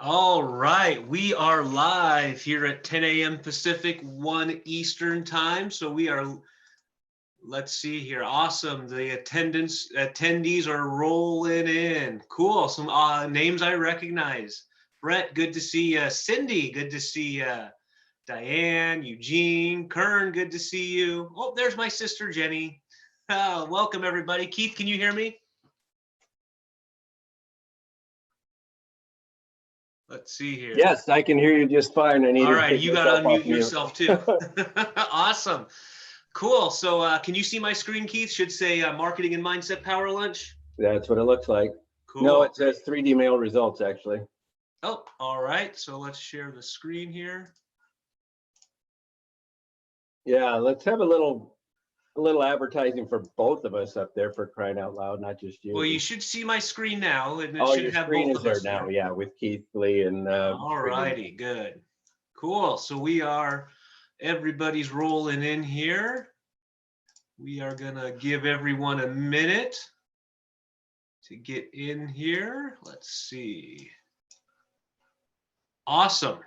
All right, we are live here at 10 a.m. Pacific, 1 Eastern time. So we are, let's see here. Awesome. The attendees are rolling in. Cool. Some names I recognize. Brett, good to see you. Cindy, good to see you. Diane, Eugene, Kern, good to see you. Oh, there's my sister, Jenny. Welcome, everybody. Keith, can you hear me? Let's see here. Yes, I can hear you just fine. I need All to right, take you got to myself off unmute mute. yourself too. Awesome. Cool. So can you see my screen, Keith? Should say Marketing and Mindset Power Lunch. That's what it looks like. Cool. No, it says 3D mail results, actually. Oh, all right. So let's share the screen here. Yeah, let's have a little advertising for both of us up there, for crying out loud, not just you. Well, you should see my screen now, and it Oh, should your have screen both is of there us now. there. Yeah, with Keith Lee and All righty, good. Cool. So everybody's rolling in here. We are gonna give everyone a minute to get in here. Let's see. Awesome.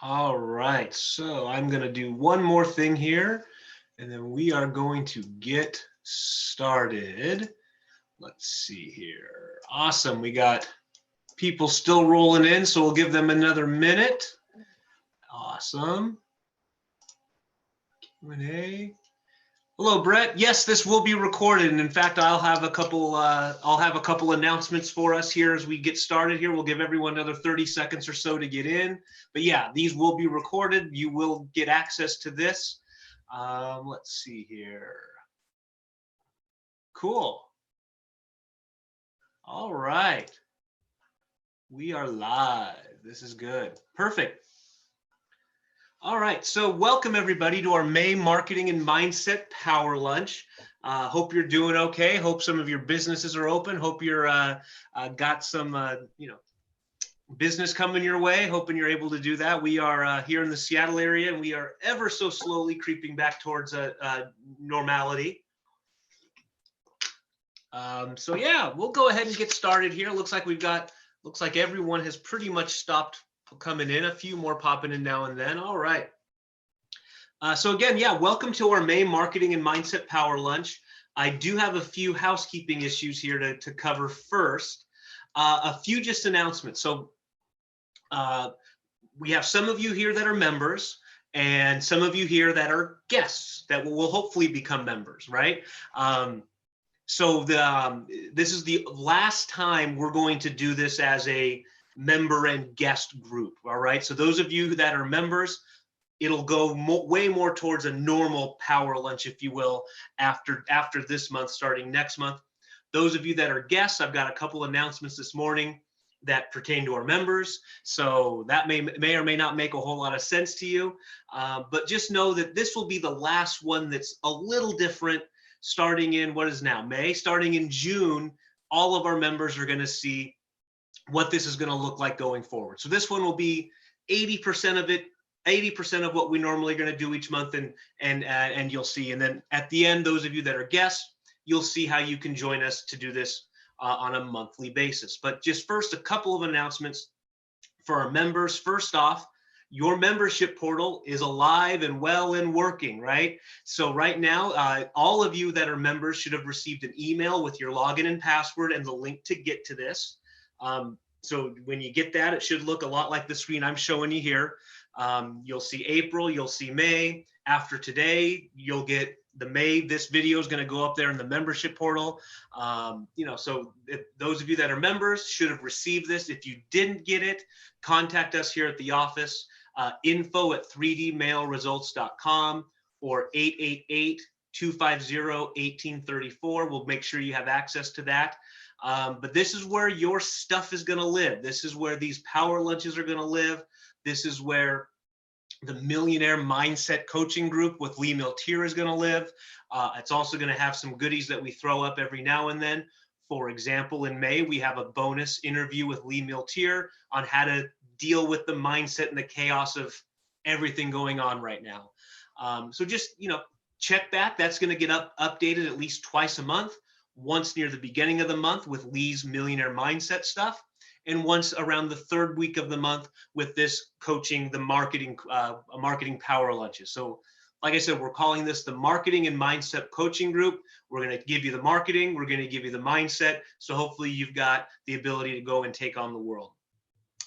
All right, so I'm going to do one more thing here, and then we are going to get started. Let's see here. Awesome. We got people still rolling in, so we'll give them another minute. Awesome. Q&A. Hello, Brett. Yes, this will be recorded, and in fact, I'll have a couple announcements for us here as we get started here. We'll give everyone another 30 seconds or so to get in. But yeah, these will be recorded. You will get access to this. Let's see here. Cool. All right. We are live. This is good. Perfect. All right, so welcome everybody to our May Marketing and Mindset Power Lunch. Hope you're doing okay. Hope some of your businesses are open. Hope you're got some business coming your way. Hoping you're able to do that. We are here in the Seattle area, and we are ever so slowly creeping back towards normality. So yeah, we'll go ahead and get started here. Looks like everyone has pretty much stopped coming in. A few more popping in now and then. All right. So again, yeah, welcome to our May Marketing and Mindset Power Lunch. I do have a few housekeeping issues here to cover first. A few just announcements. So we have some of you here that are members, and some of you here that are guests that will hopefully become members, right? So this is the last time we're going to do this as a member and guest group. All right. So those of you that are members, it'll go way more towards a normal power lunch, if you will, after this month, starting next month. Those of you that are guests, I've got a couple announcements this morning that pertain to our members. So that may or may not make a whole lot of sense to you. But just know that this will be the last one that's a little different, starting in what is now May. Starting in June, all of our members are going to see what this is going to look like going forward. So this one will be 80% of it, 80% of what we normally are going to do each month, and you'll see. And then at the end, those of you that are guests, you'll see how you can join us to do this on a monthly basis. But just first, a couple of announcements for our members. First off, your membership portal is alive and well and working, right? So right now, all of you that are members should have received an email with your login and password and the link to get to this. So when you get that, it should look a lot like the screen I'm showing you here. You'll see April, you'll see May. After today, you'll get the May. This video is going to go up there in the membership portal. So those of you that are members should have received this. If you didn't get it, contact us here at the office, info@3dmailresults.com or 888-250-1834. We'll make sure you have access to that. But this is where your stuff is going to live. This is where these power lunches are going to live. This is where the Millionaire Mindset Coaching Group with Lee Miltier is going to live. It's also going to have some goodies that we throw up every now and then. For example, in May, we have a bonus interview with Lee Miltier on how to deal with the mindset and the chaos of everything going on right now. So just, check back. That's going to get updated at least twice a month, once near the beginning of the month with Lee's Millionaire Mindset stuff, and once around the third week of the month with this coaching, the marketing power lunches. So like I said, we're calling this the marketing and mindset coaching group. We're going to give you the marketing. We're going to give you the mindset. So hopefully you've got the ability to go and take on the world.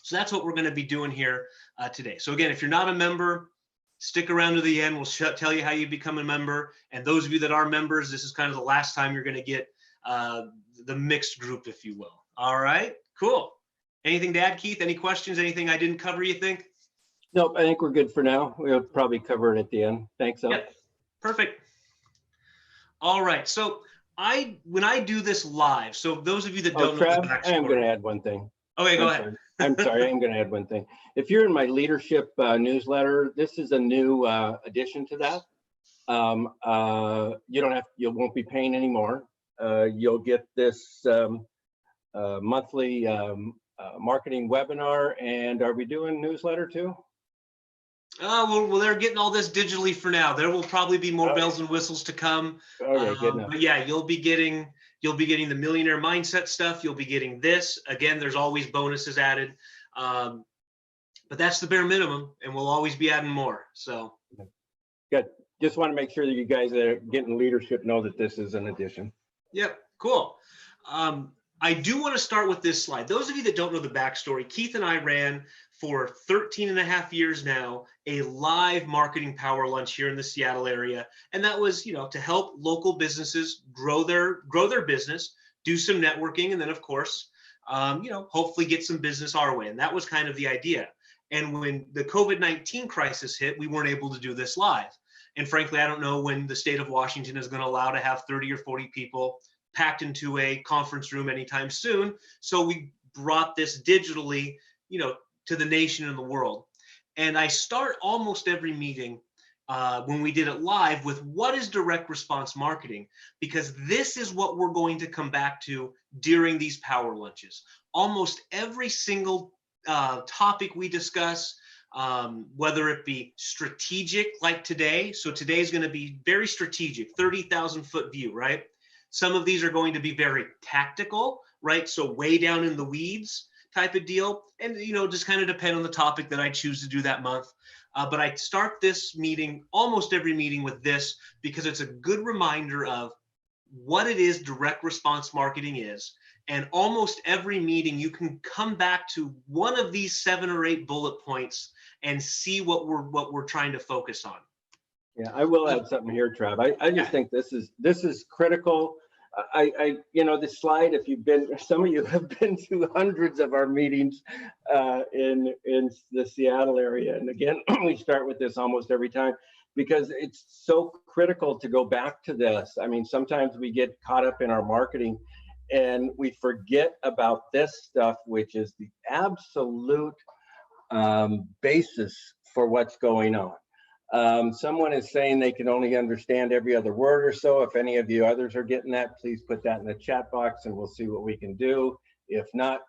So that's what we're going to be doing here today. So again, if you're not a member, stick around to the end. We'll tell you how you become a member. And those of you that are members, this is kind of the last time you're going to get the mixed group, if you will. All right, cool. Anything to add, Keith? Any questions? Anything I didn't cover, you think? Nope, I think we're good for now. We'll probably cover it at the end. Thanks, Al. Yep, perfect. All right, so when I do this live, so those of you that don't know the backstory. I am going to add one thing. Okay, go ahead. I'm sorry, I am going to add one thing. If you're in my leadership newsletter, this is a new addition to that. You won't be paying anymore. You'll get this monthly marketing webinar. And are we doing newsletter too? Well, they're getting all this digitally for now. There will probably be more bells and whistles to come. Okay, good enough. But yeah, you'll be getting the millionaire mindset stuff. You'll be getting this. Again, there's always bonuses added. But that's the bare minimum, and we'll always be adding more. So good. Just want to make sure that you guys that are getting leadership know that this is an addition. Yep, cool. I do want to start with this slide. Those of you that don't know the backstory, Keith and I ran for 13 and a half years now a live marketing power lunch here in the Seattle area. And that was, to help local businesses grow their business, do some networking, and then of course, hopefully get some business our way. And that was kind of the idea. And when the COVID-19 crisis hit, we weren't able to do this live. And frankly, I don't know when the state of Washington is going to allow to have 30 or 40 people packed into a conference room anytime soon. So we brought this digitally, to the nation and the world. And I start almost every meeting when we did it live with what is direct response marketing, because this is what we're going to come back to during these power lunches. Almost every single topic we discuss, whether it be strategic like today. So today is going to be very strategic, 30,000 foot view, right? Some of these are going to be very tactical, right? So way down in the weeds type of deal. And, just kind of depend on the topic that I choose to do that month. But I start this meeting, almost every meeting, with this because it's a good reminder of what it is direct response marketing is. And almost every meeting, you can come back to one of these 7 or 8 bullet points and see what we're trying to focus on. Yeah, I will add something here, Trav. I just think this is critical. This slide, some of you have been to hundreds of our meetings in the Seattle area. And again, we start with this almost every time because it's so critical to go back to this. I mean, sometimes we get caught up in our marketing and we forget about this stuff, which is the absolute basis for what's going on. Someone is saying they can only understand every other word or so. If any of you others are getting that, please put that in the chat box and we'll see what we can do. If not,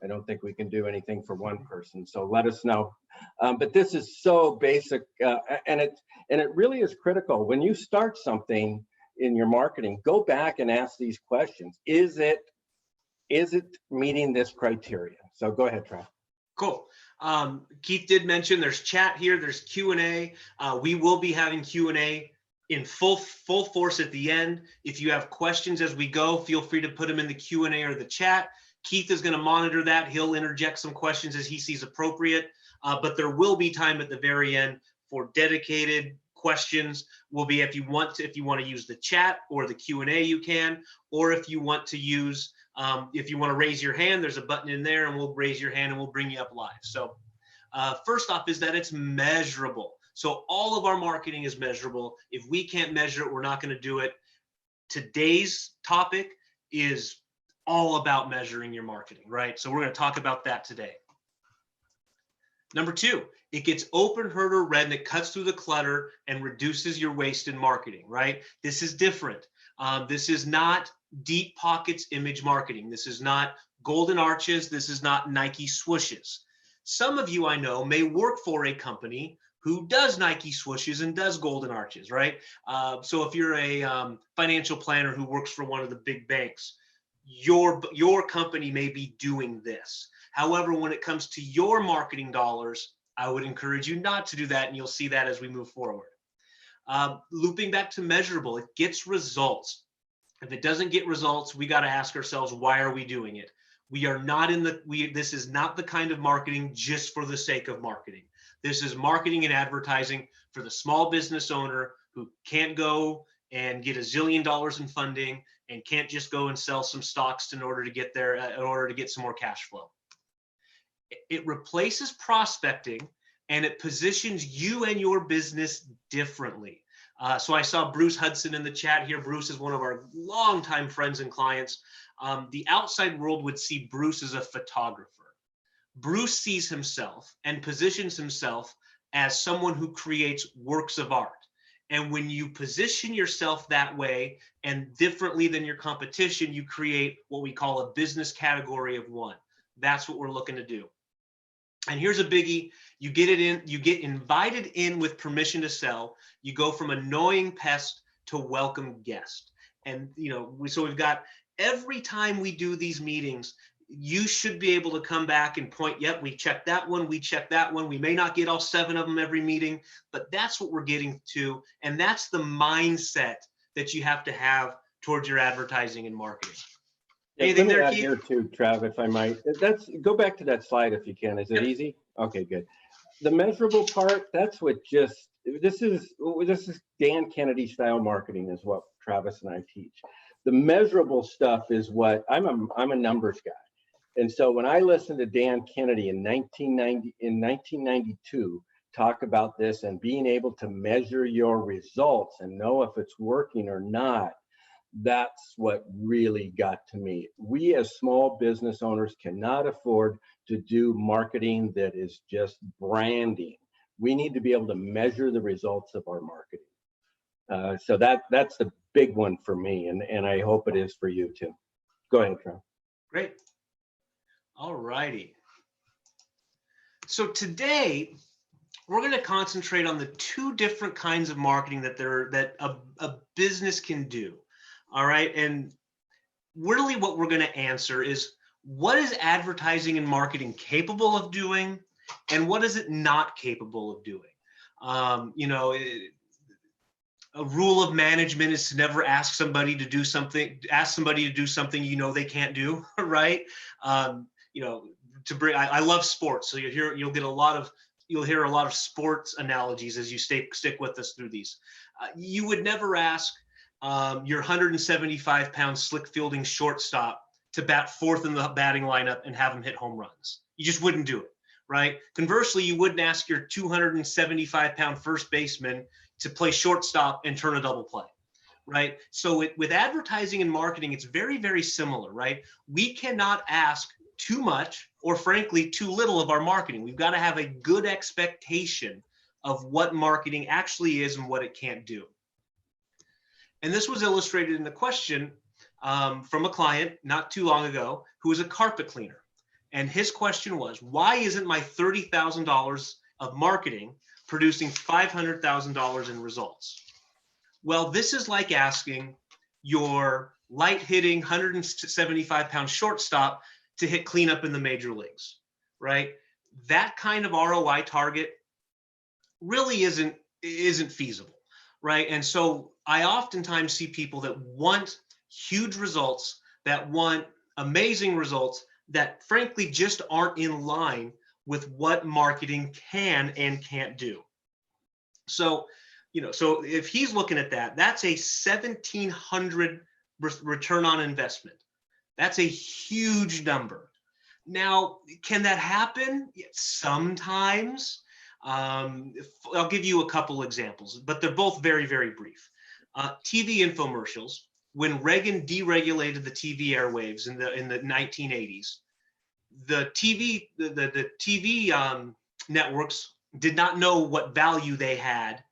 I don't think we can do anything for one person. So let us know. But this is so basic, and it really is critical. When you start something in your marketing, go back and ask these questions. Is it meeting this criteria? So go ahead, Trav. Cool. Keith did mention there's chat here, there's Q&A. We will be having Q&A in full force at the end. If you have questions as we go, feel free to put them in the Q&A or the chat. Keith is going to monitor that. He'll interject some questions as he sees appropriate, but there will be time at the very end for dedicated questions. Will be if you want to use the chat or the Q&A, you can, or if you want to use if you want to raise your hand, there's a button in there and we'll raise your hand and we'll bring you up live. So first off is that it's measurable. So all of our marketing is measurable. If we can't measure it, we're not going to do it. Today's topic is all about measuring your marketing, right? So we're going to talk about that today. Number 2, it gets open, heard, or read, and it cuts through the clutter and reduces your waste in marketing, right? This is different. This is not deep pockets image marketing. This is not golden arches. This is not Nike swooshes. Some of you I know may work for a company who does Nike swooshes and does golden arches, right? So if you're a financial planner who works for one of the big banks, your company may be doing this. However, when it comes to your marketing dollars, I would encourage you not to do that, and you'll see that as we move forward. Looping back to measurable, it gets results. If it doesn't get results, we got to ask ourselves, why are we doing it? We are not this is not the kind of marketing just for the sake of marketing. This is marketing and advertising for the small business owner who can't go and get $1 zillion in funding and can't just go and sell some stocks in order to get there, in order to get some more cash flow. It replaces prospecting, and it positions you and your business differently. So I saw Bruce Hudson in the chat here. Bruce is one of our longtime friends and clients. The outside world would see Bruce as a photographer. Bruce sees himself and positions himself as someone who creates works of art. And when you position yourself that way and differently than your competition, you create what we call a business category of one. That's what we're looking to do. And here's a biggie. You get invited in with permission to sell. You go from annoying pest to welcome guest. And so we've got, every time we do these meetings, you should be able to come back and point, yep, we checked that one, we checked that one. We may not get all 7 of them every meeting, but that's what we're getting to. And that's the mindset that you have to have towards your advertising and marketing. Yeah, Anything let me there, add Keith? here too, Trav, if I might. Go back to that slide if you can. Is it Yep. easy? Okay, good. The measurable part, that's what this is Dan Kennedy style marketing is what Travis and I teach. The measurable stuff is what I'm a numbers guy. And so when I listened to Dan Kennedy in 1992 talk about this and being able to measure your results and know if it's working or not, that's what really got to me. We as small business owners cannot afford to do marketing that is just branding. We need to be able to measure the results of our marketing. So that's the big one for me, and I hope it is for you too. Go ahead, Trev. Great. All righty. So today, we're going to concentrate on the 2 different kinds of marketing that a business can do. All right. And really what we're going to answer is, what is advertising and marketing capable of doing, and what is it not capable of doing? A rule of management is to never ask somebody to do something they can't do, right? I love sports, so you'll hear a lot of sports analogies as you stick with us through these. You would never ask your 175-pound slick fielding shortstop to bat 4th in the batting lineup and have him hit home runs. You just wouldn't do it, right? Conversely, you wouldn't ask your 275-pound first baseman to play shortstop and turn a double play, right? So with advertising and marketing, it's very, very similar, right? We cannot ask too much or frankly too little of our marketing. We've got to have a good expectation of what marketing actually is and what it can't do. And this was illustrated in a question from a client not too long ago who was a carpet cleaner. And his question was, why isn't my $30,000 of marketing producing $500,000 in results? Well, this is like asking your light-hitting 175-pound shortstop to hit cleanup in the major leagues, right? That kind of ROI target really isn't feasible, right? And so I oftentimes see people that want huge results, that want amazing results, that frankly just aren't in line with what marketing can and can't do. So, so if he's looking at that, that's a 1,700 return on investment. That's a huge number. Now, can that happen? Sometimes. I'll give you a couple examples, but they're both very, very brief. TV infomercials. When Reagan deregulated the TV airwaves in the 1980s, the TV networks did not know what value they had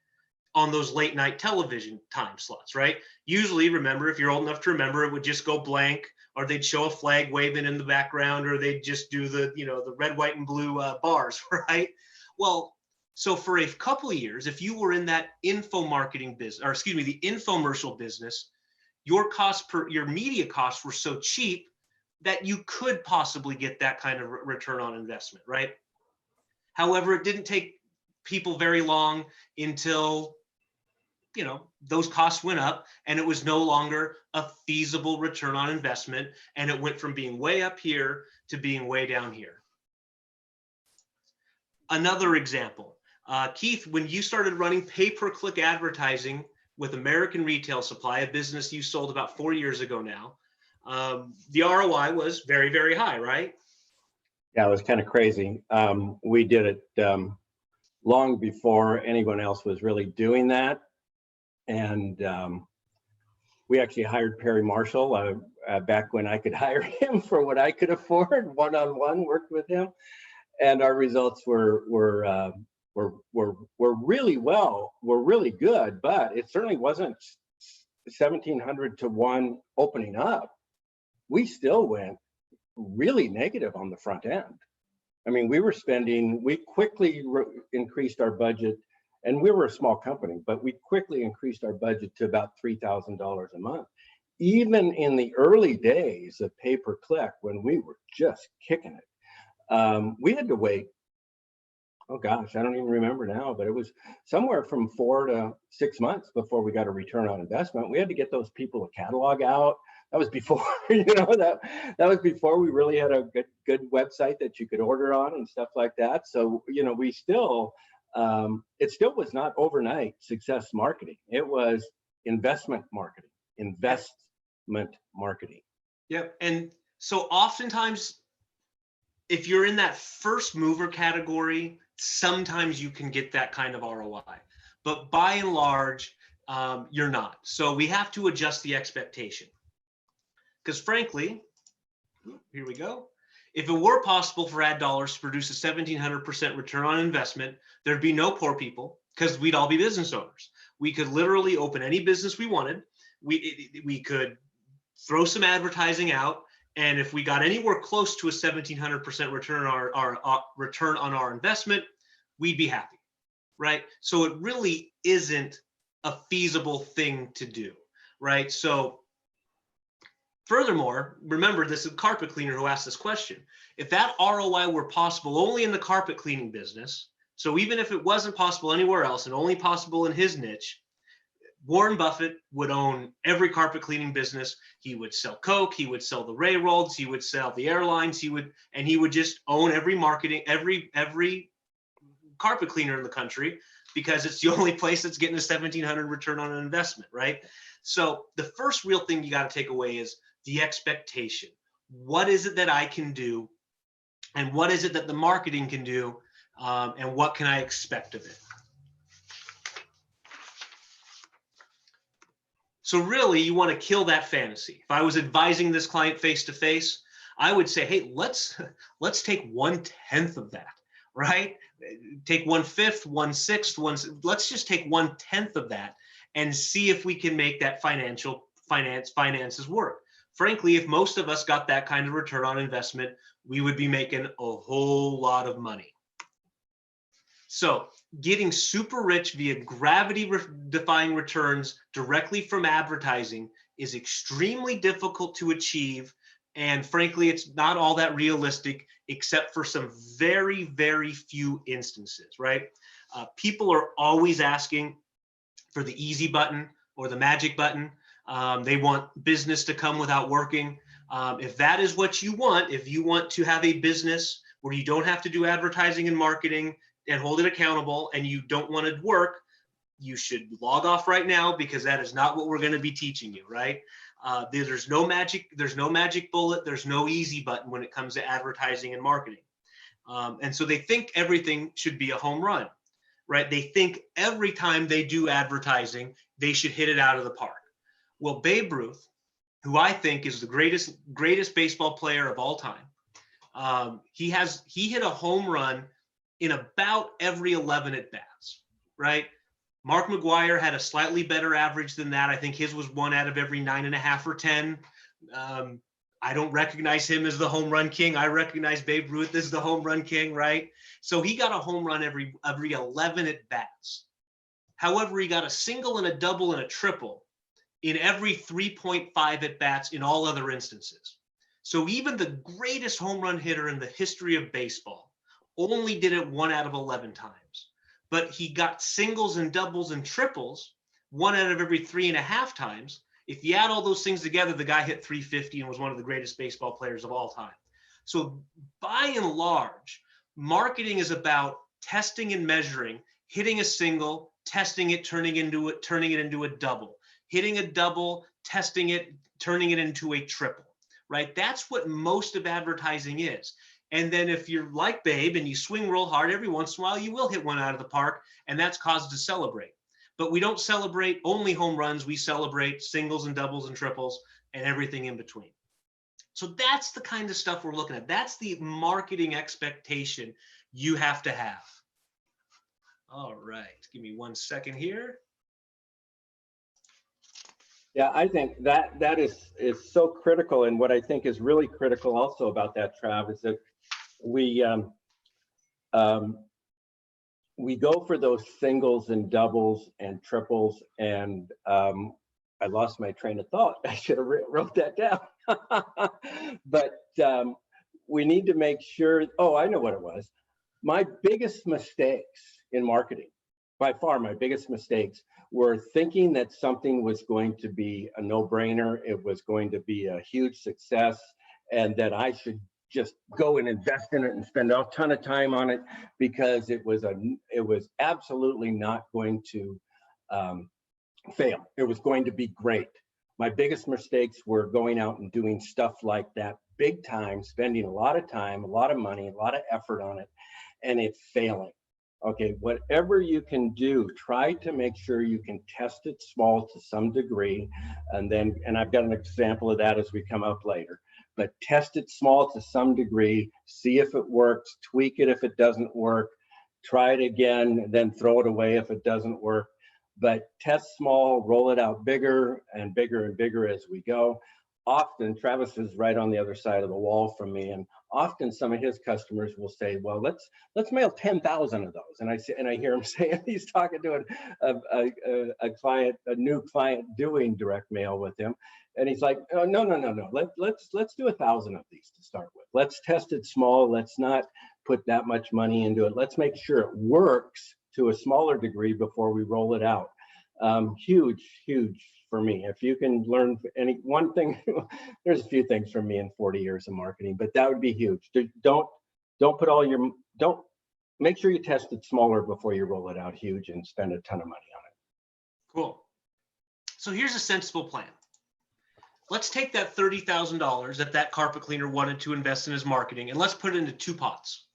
on those late night television time slots, right? Usually, remember, if you're old enough to remember, it would just go blank, or they'd show a flag waving in the background, or they'd just do the red, white, and blue bars, right? Well, so for a couple of years, if you were in that the infomercial business, your media costs were so cheap that you could possibly get that kind of return on investment, right? However, it didn't take people very long until, you know, those costs went up and it was no longer a feasible return on investment. And it went from being way up here to being way down here. Another example, Keith, when you started running pay-per-click advertising with American Retail Supply, a business you sold about 4 years ago now, the ROI was very, very high, right? Yeah, it was kind of crazy. We did it long before anyone else was really doing that. And we actually hired Perry Marshall back when I could hire him for what I could afford, one-on-one, worked with him. And our results were really good, but it certainly wasn't 1,700 to 1 opening up. We still went really negative on the front end. I mean, we quickly increased our budget, and we were a small company, but we quickly increased our budget to about $3,000 a month. Even in the early days of pay-per-click, when we were just kicking it, we had to wait, oh gosh, I don't even remember now, but it was somewhere from 4 to 6 months before we got a return on investment. We had to get those people a catalog out. That was before, you know, that was before we really had a good website that you could order on and stuff like that. So, you know, we still, it still was not overnight success marketing. It was investment marketing. Yep. And so oftentimes, if you're in that first mover category, sometimes you can get that kind of ROI, but by and large, you're not. So we have to adjust the expectation. Because frankly, here we go. If it were possible for ad dollars to produce a 1,700% return on investment, there'd be no poor people because we'd all be business owners. We could literally open any business we wanted. We could throw some advertising out. And if we got anywhere close to a 1,700% return on our return on our investment, we'd be happy, right? So it really isn't a feasible thing to do, right? So furthermore, remember, this is a carpet cleaner who asked this question. If that ROI were possible only in the carpet cleaning business, so even if it wasn't possible anywhere else and only possible in his niche, Warren Buffett would own every carpet cleaning business. He would sell Coke, he would sell the railroads, he would sell the airlines, he would just own every carpet cleaner in the country because it's the only place that's getting a 1,700 return on an investment, right? So the first real thing you got to take away is the expectation. What is it that I can do? And what is it that the marketing can do? And what can I expect of it? So really, you want to kill that fantasy. If I was advising this client face-to-face, I would say, hey, let's take 1/10 of that, right? Take 1/5, 1/6, let's just take 1/10 of that and see if we can make that finances work. Frankly, if most of us got that kind of return on investment, we would be making a whole lot of money. So getting super rich via gravity-defying returns directly from advertising is extremely difficult to achieve. And frankly, it's not all that realistic, except for some very, very few instances, right? People are always asking for the easy button or the magic button. They want business to come without working. If that is what you want, if you want to have a business where you don't have to do advertising and marketing and hold it accountable, and you don't want to work, you should log off right now, because that is not what we're going to be teaching you, right? There's no magic bullet. There's no easy button when it comes to advertising and marketing. And so they think everything should be a home run, right? They think every time they do advertising, they should hit it out of the park. Well, Babe Ruth, who I think is the greatest baseball player of all time, he hit a home run in about every 11 at bats, right? Mark McGwire had a slightly better average than that. I think his was 1 out of every 9.5 or 10. I don't recognize him as the home run king. I recognize Babe Ruth as the home run king, right? So he got a home run every 11 at bats. However, he got a single and a double and a triple in every 3.5 at bats in all other instances. So even the greatest home run hitter in the history of baseball only did it 1 out of 11 times. But he got singles and doubles and triples 1 out of every 3.5 times. If you add all those things together, the guy hit 350 and was one of the greatest baseball players of all time. So by and large, marketing is about testing and measuring, hitting a single, testing it, turning it into a double, hitting a double, testing it, turning it into a triple, right? That's what most of advertising is. And then if you're like Babe and you swing real hard, every once in a while you will hit one out of the park, and that's cause to celebrate. But we don't celebrate only home runs. We celebrate singles and doubles and triples and everything in between. So that's the kind of stuff we're looking at. That's the marketing expectation you have to have. All right, give me 1 second here. Yeah, I think that is so critical. And what I think is really critical also about that, Trav, is that we go for those singles and doubles and triples, and I lost my train of thought. I should have wrote that down. But we need to make sure, oh, I know what it was. My biggest mistakes in marketing, by far my biggest mistakes, were thinking that something was going to be a no-brainer, it was going to be a huge success, and that I should just go and invest in it and spend a ton of time on it, because it was absolutely not going to fail. It was going to be great. My biggest mistakes were going out and doing stuff like that big time, spending a lot of time, a lot of money, a lot of effort on it, and it failing. Okay, whatever you can do, try to make sure you can test it small to some degree. And I've got an example of that as we come up later. But test it small to some degree, see if it works, tweak it if it doesn't work, try it again, then throw it away if it doesn't work. But test small, roll it out bigger and bigger and bigger as we go. Often, Travis is right on the other side of the wall from me, and often some of his customers will say, well, let's mail 10,000 of those. And I hear him saying, he's talking to a client, a new client doing direct mail with him. And he's like, oh, no. Let's do 1,000 of these to start with. Let's test it small. Let's not put that much money into it. Let's make sure it works to a smaller degree before we roll it out. Huge for me. If you can learn any one thing, there's a few things from me in 40 years of marketing, but that would be huge. Don't make sure you test it smaller before you roll it out huge and spend a ton of money on it. Cool. So here's a sensible plan. Let's take that $30,000 that carpet cleaner wanted to invest in his marketing, and let's put it into 2 pots.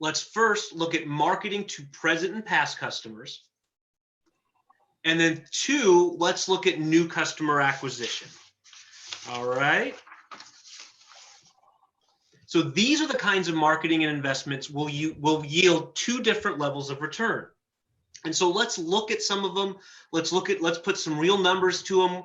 Let's first look at marketing to present and past customers. And then 2, let's look at new customer acquisition. All right. So these are the kinds of marketing and investments will yield 2 different levels of return. And so let's look at some of them. Let's put some real numbers to them.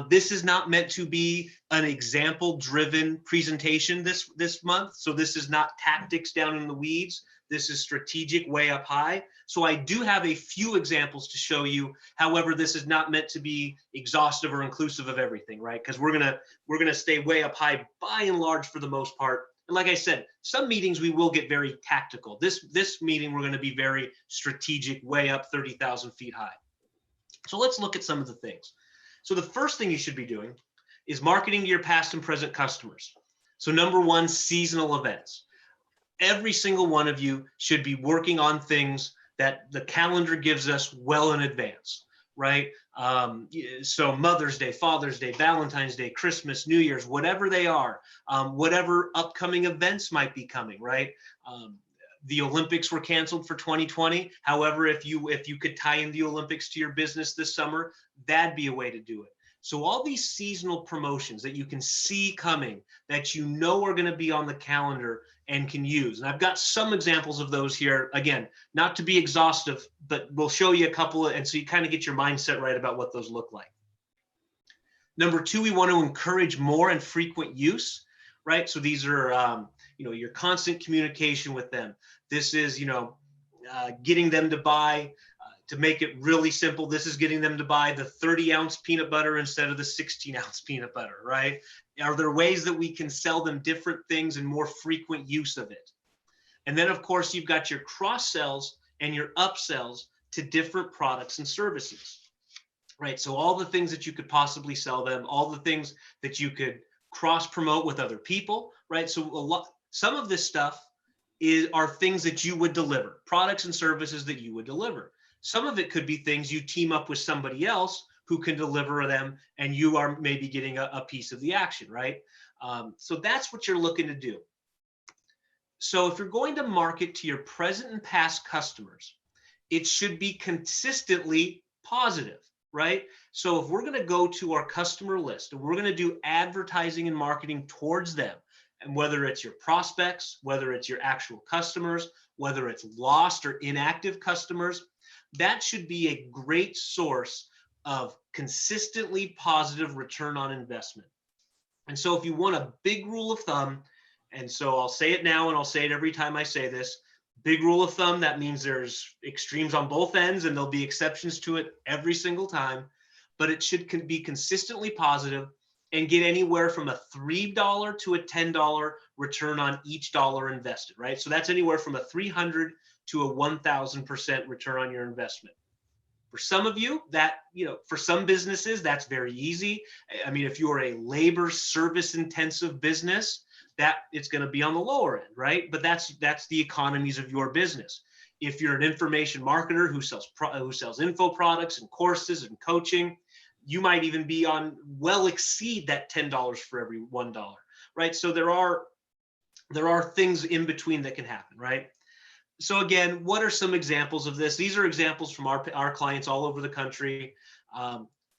This is not meant to be an example-driven presentation this month. So this is not tactics down in the weeds. This is strategic way up high. So I do have a few examples to show you. However, this is not meant to be exhaustive or inclusive of everything, right? Because we're gonna stay way up high by and large for the most part. And like I said, some meetings we will get very tactical. This meeting we're going to be very strategic, way up 30,000 feet high. So let's look at some of the things. So the first thing you should be doing is marketing to your past and present customers. So number 1, seasonal events. Every single one of you should be working on things that the calendar gives us well in advance, right? So Mother's Day, Father's Day, Valentine's Day, Christmas, New Year's, whatever they are, whatever upcoming events might be coming, right? The Olympics were canceled for 2020. However, if you could tie in the Olympics to your business this summer, that'd be a way to do it. So all these seasonal promotions that you can see coming, that you know are going to be on the calendar and can use. And I've got some examples of those here. Again, not to be exhaustive, but we'll show you a couple, and so you kind of get your mindset right about what those look like. Number 2, we want to encourage more and frequent use, right? So these are, your constant communication with them. This is, getting them to buy, To make it really simple, this is getting them to buy the 30-ounce peanut butter instead of the 16-ounce peanut butter, right? Are there ways that we can sell them different things and more frequent use of it? And then, of course, you've got your cross sells and your upsells to different products and services, right? So all the things that you could possibly sell them, all the things that you could cross promote with other people, right? So some of this stuff are things that you would deliver, products and services that you would deliver. Some of it could be things you team up with somebody else who can deliver them, and you are maybe getting a piece of the action, right? So that's what you're looking to do. So if you're going to market to your present and past customers, it should be consistently positive, right? So if we're going to go to our customer list and we're going to do advertising and marketing towards them, and whether it's your prospects, whether it's your actual customers, whether it's lost or inactive customers, that should be a great source of consistently positive return on investment. And so if you want a big rule of thumb, and so I'll say it now and I'll say it every time I say this, big rule of thumb, that means there's extremes on both ends and there'll be exceptions to it every single time, but it should be consistently positive and get anywhere from a $3 to a $10 return on each dollar invested, right? So that's anywhere from a 300 to a 1,000% return on your investment. For some of you, that, for some businesses, that's very easy. I mean, if you're a labor service intensive business, that it's going to be on the lower end, right? But that's the economies of your business. If you're an information marketer who sells info products and courses and coaching, you might even be on exceed that $10 for every $1, right? So there are things in between that can happen, right? So again, what are some examples of this? These are examples from our clients all over the country.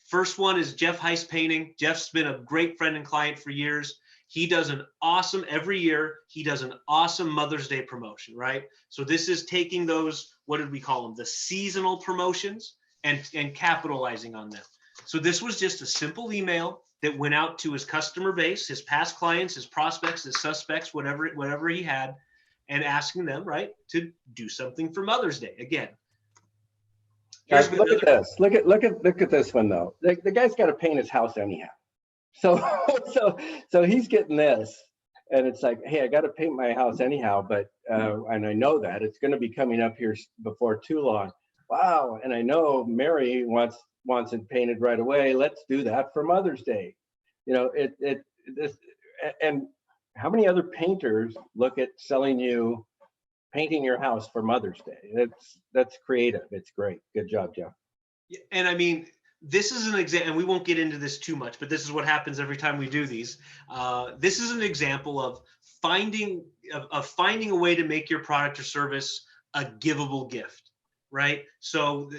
First one is Jeff Heiss Painting. Jeff's been a great friend and client for years. He does every year, he does an awesome Mother's Day promotion, right? So this is taking those, what did we call them? The seasonal promotions and capitalizing on them. So this was just a simple email that went out to his customer base, his past clients, his prospects, his suspects, whatever he had, and asking them, right, to do something for Mother's Day. Again, guys, look at this. Look at this one though. The guy's got to paint his house anyhow. So he's getting this, and it's like, hey, I got to paint my house anyhow, but and I know that it's going to be coming up here before too long. Wow, and I know Mary wants it painted right away. Let's do that for Mother's Day. And how many other painters look at selling you painting your house for Mother's Day? That's creative. It's great. Good job, Jeff. And I mean, this is an example, and we won't get into this too much, but this is what happens every time we do these. This is an example of finding a way to make your product or service a givable gift, right? So,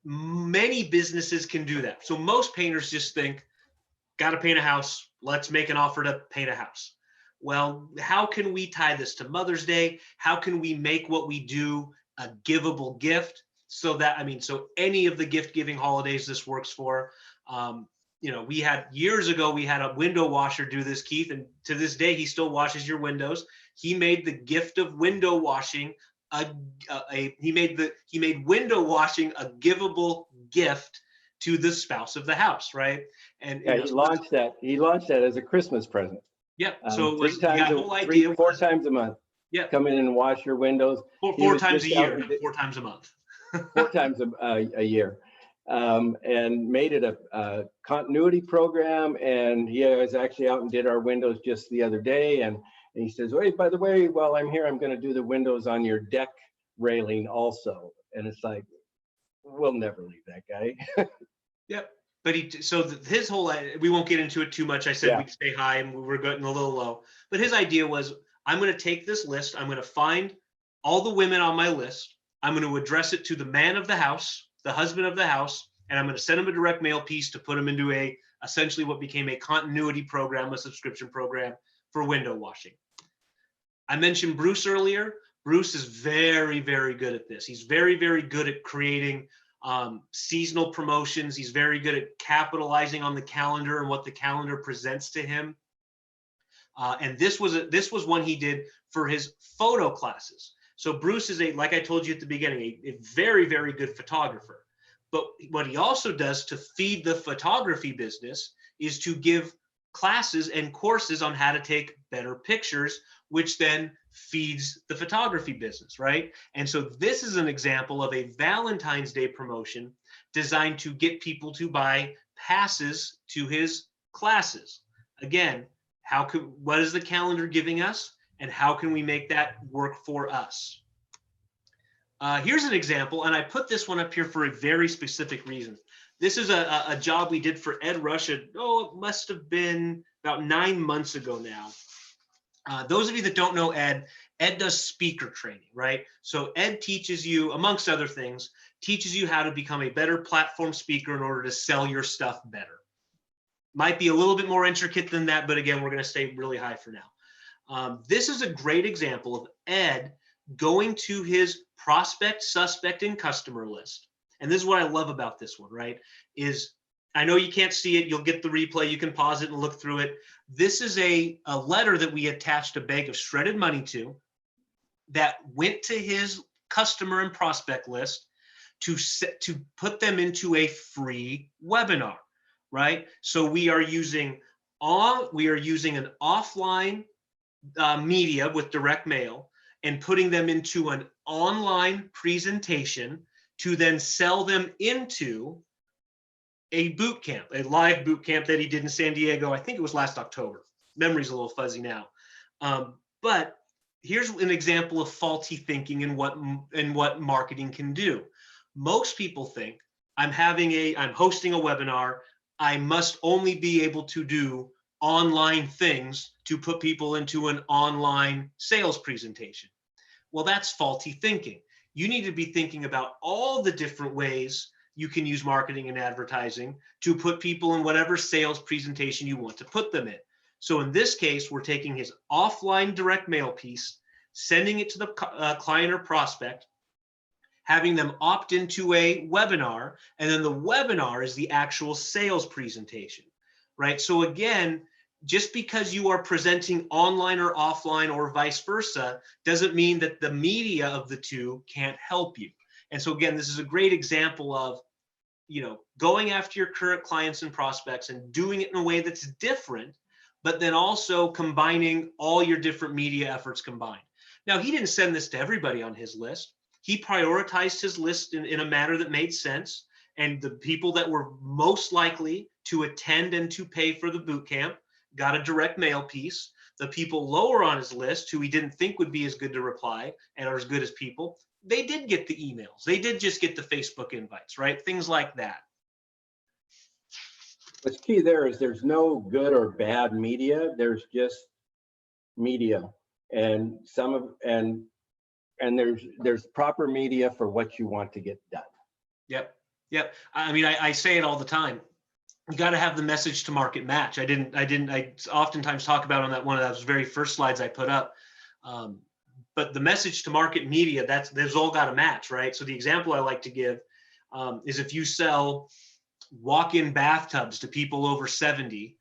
many businesses can do that. So most painters just think, got to paint a house. Let's make an offer to paint a house. Well, how can we tie this to Mother's Day? How can we make what we do a givable gift? So any of the gift giving holidays this works for. Years ago, we had a window washer do this, Keith, and to this day, he still washes your windows. He made the gift of window washing he made window washing a givable gift to the spouse of the house, right? And yeah, he launched that as a Christmas present. Yeah. So four times a month. Yeah. Come in and wash your windows. Four times a year, 4 times a month. 4 times a year, and made it a continuity program. And he was actually out and did our windows just the other day. And he says, "Wait, by the way, while I'm here, I'm going to do the windows on your deck railing also." And it's like, we'll never leave that guy. Yep. But his whole, we won't get into it too much. I said we'd stay high and we're getting a little low. But his idea was, I'm going to take this list. I'm going to find all the women on my list. I'm going to address it to the man of the house, the husband of the house, and I'm going to send him a direct mail piece to put him into essentially what became a continuity program, a subscription program for window washing. I mentioned Bruce earlier. Bruce is very, very good at this. He's very, very good at creating seasonal promotions. He's very good at capitalizing on the calendar and what the calendar presents to him. And this was one he did for his photo classes. So Bruce is like I told you at the beginning, a very, very good photographer. But what he also does to feed the photography business is to give classes and courses on how to take better pictures, which then feeds the photography business, right? And so this is an example of a Valentine's Day promotion designed to get people to buy passes to his classes. Again, what is the calendar giving us, and how can we make that work for us? Here's an example, and I put this one up here for a very specific reason. This is a job we did for Ed Rush. It must have been about 9 months ago now. Those of you that don't know Ed does speaker training, right? So Ed teaches you, amongst other things, teaches you how to become a better platform speaker in order to sell your stuff better. Might be a little bit more intricate than that, but again, we're going to stay really high for now. This is a great example of Ed going to his prospect, suspect, and customer list. And this is what I love about this one, right? Is I know you can't see it. You'll get the replay. You can pause it and look through it. This is a letter that we attached a bag of shredded money to that went to his customer and prospect list to put them into a free webinar, right? So we are using an offline media with direct mail and putting them into an online presentation to then sell them into a boot camp, a live boot camp that he did in San Diego. I think it was last October. Memory's a little fuzzy now. But here's an example of faulty thinking and what marketing can do. Most people think I'm hosting a webinar. I must only be able to do online things to put people into an online sales presentation. Well, that's faulty thinking. You need to be thinking about all the different ways you can use marketing and advertising to put people in whatever sales presentation you want to put them in. So in this case, we're taking his offline direct mail piece, sending it to the client or prospect, having them opt into a webinar, and then the webinar is the actual sales presentation, right? So again, just because you are presenting online or offline or vice versa doesn't mean that the media of the two can't help you. And so again, this is a great example of, going after your current clients and prospects and doing it in a way that's different, but then also combining all your different media efforts combined. Now, he didn't send this to everybody on his list. He prioritized his list in a manner that made sense. And the people that were most likely to attend and to pay for the boot camp got a direct mail piece. The people lower on his list, who he didn't think would be as good to reply and are as good as people, they did get the emails. They did just get the Facebook invites, right? Things like that. What's key there is there's no good or bad media. There's just media, and there's proper media for what you want to get done. Yep. I mean, I say it all the time. You got to have the message to market match. I oftentimes talk about on that one of those very first slides I put up. But the message to market media, there's all got to match, right? So the example I like to give is if you sell walk-in bathtubs to people over 70,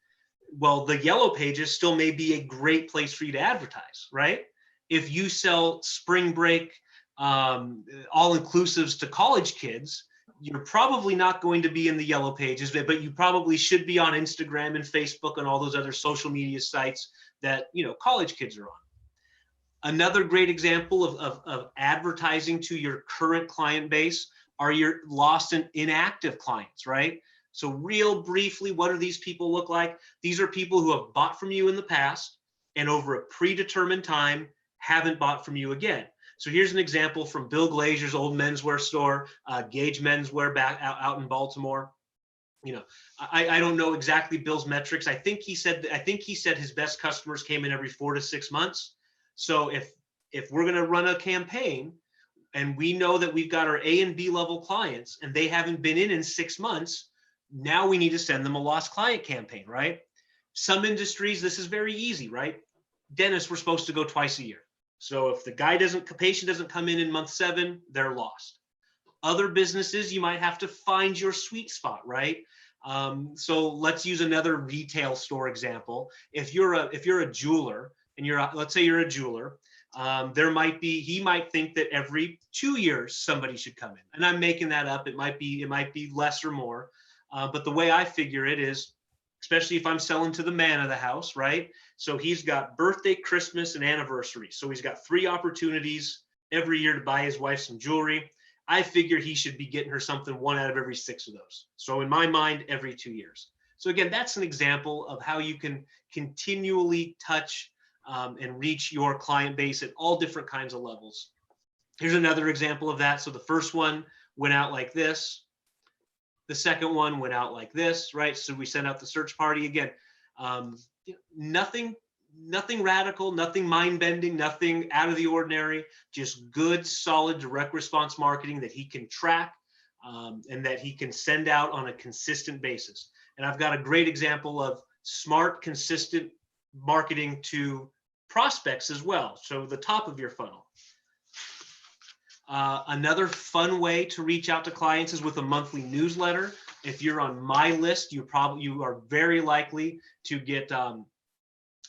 well, the yellow pages still may be a great place for you to advertise, right? If you sell spring break all-inclusives to college kids, you're probably not going to be in the yellow pages, but you probably should be on Instagram and Facebook and all those other social media sites that college kids are on. Another great example of advertising to your current client base are your lost and inactive clients, right? So real briefly, what do these people look like? These are people who have bought from you in the past and over a predetermined time haven't bought from you again. So here's an example from Bill Glazier's old menswear store, Gage Menswear back out in Baltimore. I don't know exactly Bill's metrics. I think he said his best customers came in every 4 to 6 months. So if we're going to run a campaign and we know that we've got our A and B level clients and they haven't been in 6 months, now we need to send them a lost client campaign, right? Some industries, this is very easy, right? Dentists, we're supposed to go twice a year. So if the patient doesn't come in month 7, they're lost. Other businesses, you might have to find your sweet spot, right? So let's use another retail store example. If you're a jeweler, and let's say you're a jeweler, He might think that every 2 years somebody should come in, and I'm making that up. It might be less or more, but the way I figure it is, especially if I'm selling to the man of the house, right? So he's got birthday, Christmas, and anniversary. So he's got 3 opportunities every year to buy his wife some jewelry. I figure he should be getting her something 1 out of every 6 of those. So in my mind, every 2 years. So again, that's an example of how you can continually touch and reach your client base at all different kinds of levels. Here's another example of that. So the first one went out like this. The second one went out like this, right? So we sent out the search party again. Nothing radical, nothing mind-bending, nothing out of the ordinary, just good, solid, direct response marketing that he can track and that he can send out on a consistent basis. And I've got a great example of smart, consistent marketing to prospects as well. So the top of your funnel. Another fun way to reach out to clients is with a monthly newsletter. If you're on my list, you are very likely to get a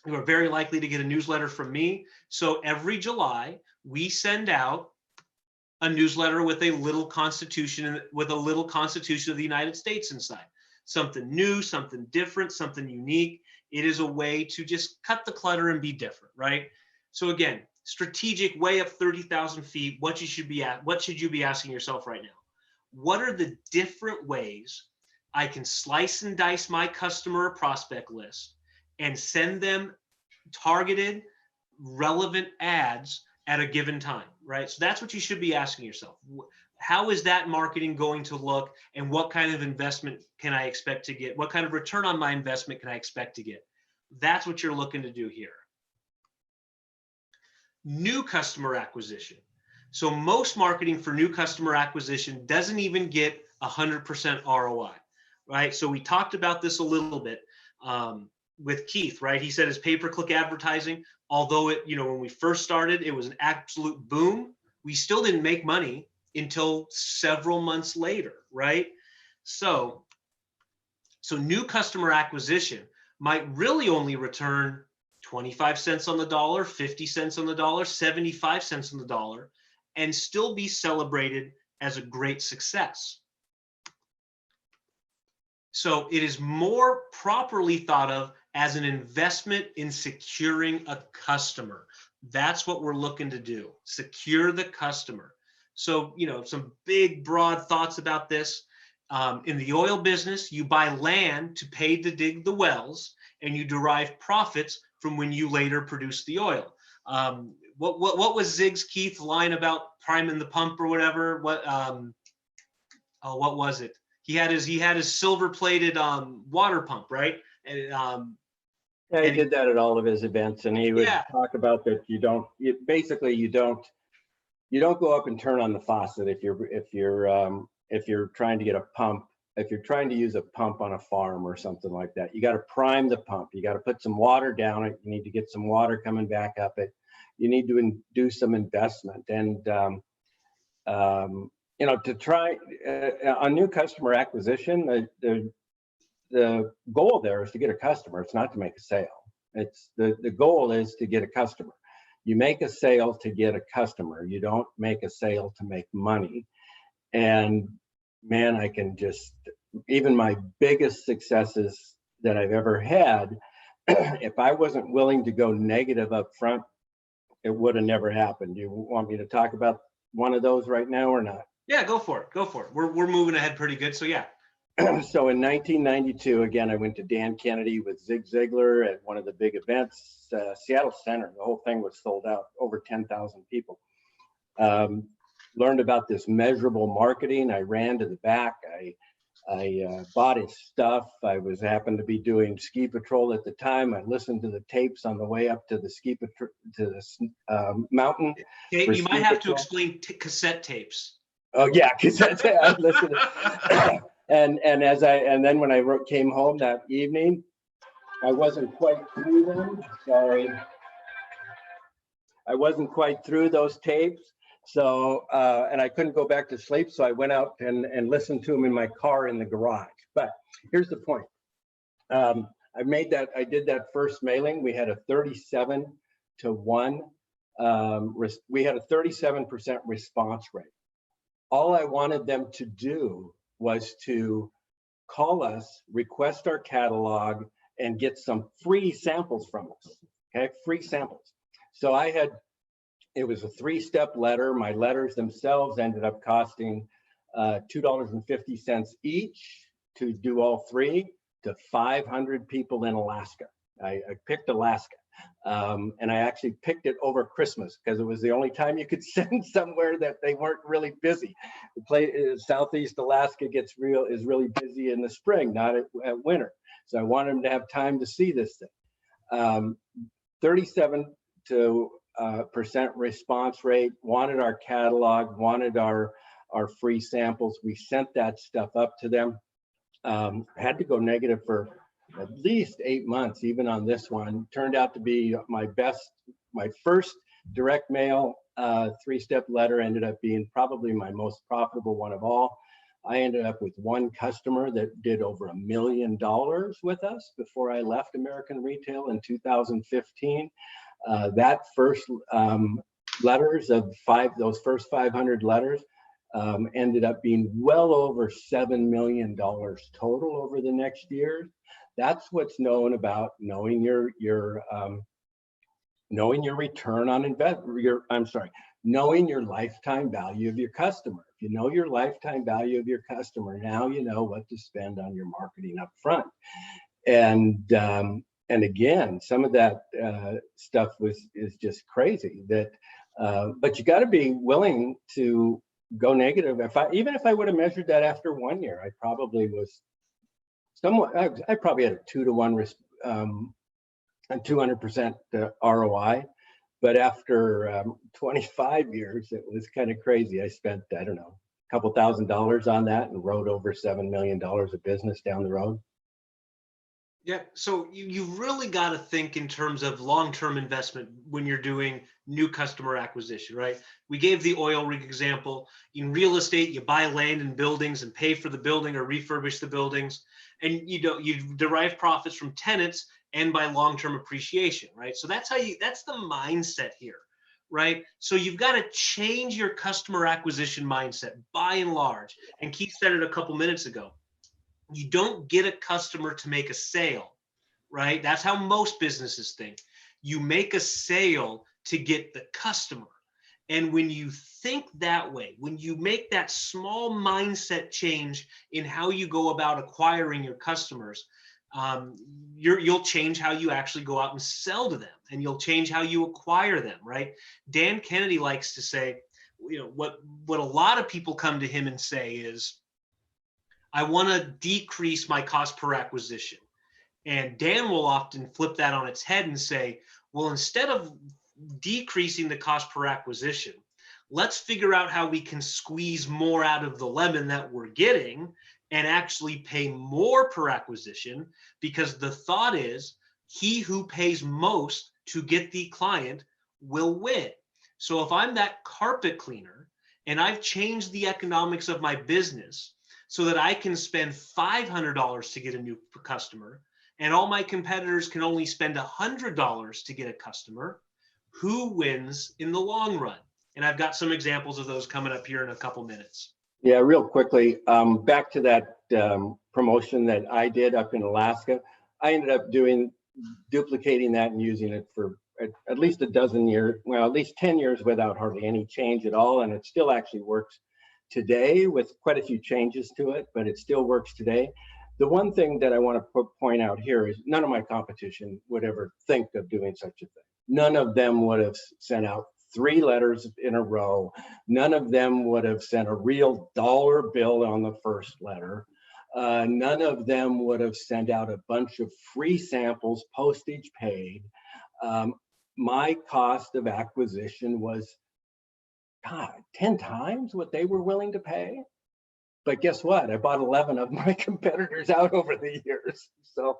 newsletter from me. So every July, we send out a newsletter with a little constitution of the United States inside. Something new, something different, something unique. It is a way to just cut the clutter and be different, right? So again, strategic, way up 30,000 feet. What should you be asking yourself right now? What are the different ways I can slice and dice my customer or prospect list and send them targeted, relevant ads at a given time, right? So that's what you should be asking yourself. How is that marketing going to look, and what kind of investment can I expect to get? What kind of return on my investment can I expect to get? That's what you're looking to do here. New customer acquisition. So most marketing for new customer acquisition doesn't even get 100% ROI, right? So we talked about this a little bit with Keith, right? He said his pay-per-click advertising, although when we first started, it was an absolute boom. We still didn't make money until several months later, right? So new customer acquisition might really only return 25 cents on the dollar, 50 cents on the dollar, 75 cents on the dollar, and still be celebrated as a great success. So it is more properly thought of as an investment in securing a customer. That's what we're looking to do, secure the customer. So, some big, broad thoughts about this. In the oil business, you buy land to pay to dig the wells, and you derive profits from when you later produce the oil. What was Zig's Keith line about priming the pump or whatever? What was it? He had his silver-plated water pump, right? And he did that at all of his events, and he would talk about that. You don't go up and turn on the faucet if you're trying to get a pump. If you're trying to use a pump on a farm or something like that, you got to prime the pump. You got to put some water down it. You need to get some water coming back up it. You need to do some investment. And, to try on new customer acquisition, the goal there is to get a customer. It's not to make a sale. It's the goal is to get a customer. You make a sale to get a customer. You don't make a sale to make money. And man, I can even my biggest successes that I've ever had, if I wasn't willing to go negative up front, it would have never happened. Do you want me to talk about one of those right now or not? Yeah, go for it. Go for it. We're moving ahead pretty good. So yeah. So in 1992, again, I went to Dan Kennedy with Zig Ziglar at one of the big events, Seattle Center. The whole thing was sold out, over 10,000 people. Learned about this measurable marketing. I ran to the back. I bought his stuff. I happened to be doing ski patrol at the time. I listened to the tapes on the way up to the mountain. Okay, you might have to explain cassette tapes. Oh yeah, cassette tapes. I listened. And then when I came home that evening, I wasn't quite through them. Sorry, I wasn't quite through those tapes. So, and I couldn't go back to sleep. So I went out and listened to them in my car in the garage. But here's the point. I did that first mailing. We had a 37-to-1 we had a 37% response rate. All I wanted them to do was to call us, request our catalog, and get some free samples from us, okay? Free samples. So it was a 3-step letter. My letters themselves ended up costing $2.50 each to do all 3 to 500 people in Alaska. I picked Alaska. And I actually picked it over Christmas because it was the only time you could send somewhere that they weren't really busy. Southeast Alaska is really busy in the spring, not at winter. So I wanted them to have time to see this thing. 37% response rate, wanted our catalog, wanted our free samples. We sent that stuff up to them. Had to go negative for at least 8 months, even on this one. Turned out to be my first direct mail 3-step letter ended up being probably my most profitable one of all. I ended up with one customer that did over $1 million with us before I left American Retail in 2015. That first letters of those first 500 letters ended up being well over $7 million total over the next year. That's what's known about knowing your return on investment. Knowing your lifetime value of your customer. If you know your lifetime value of your customer, now you know what to spend on your marketing up front. And again, some of that stuff is just crazy. But you got to be willing to go negative. Even if I would have measured that after 1 year, I probably was somewhat. I probably had a 2-to-1 and 200% ROI. But after 25 years, it was kind of crazy. I spent, I don't know, a couple $1,000s on that and wrote over $7 million of business down the road. Yeah, so you really got to think in terms of long-term investment when you're doing new customer acquisition, right? We gave the oil rig example. In real estate, you buy land and buildings and pay for the building or refurbish the buildings, and you derive profits from tenants and by long-term appreciation, right? So that's the mindset here, right? So you've got to change your customer acquisition mindset by and large. And Keith said it a couple minutes ago. You don't get a customer to make a sale, right? That's how most businesses think. You make a sale to get the customer. And when you think that way, when you make that small mindset change in how you go about acquiring your customers, you'll change how you actually go out and sell to them, and you'll change how you acquire them, right? Dan Kennedy likes to say, what a lot of people come to him and say is, I want to decrease my cost per acquisition. And Dan will often flip that on its head and say, well, instead of decreasing the cost per acquisition, let's figure out how we can squeeze more out of the lemon that we're getting and actually pay more per acquisition, because the thought is he who pays most to get the client will win. So if I'm that carpet cleaner and I've changed the economics of my business so that I can spend $500 to get a new customer, and all my competitors can only spend $100 to get a customer, who wins in the long run? And I've got some examples of those coming up here in a couple minutes. Yeah, real quickly, back to that promotion that I did up in Alaska. I ended up duplicating that and using it for at least a dozen years, well, at least 10 years without hardly any change at all. And it still actually works today with quite a few changes to it, but it still works today. The one thing that I want to point out here is none of my competition would ever think of doing such a thing. None of them would have sent out 3 letters in a row. None of them would have sent a real dollar bill on the first letter. None of them would have sent out a bunch of free samples, postage paid. My cost of acquisition was 10 times what they were willing to pay. But guess what? I bought 11 of my competitors out over the years. So,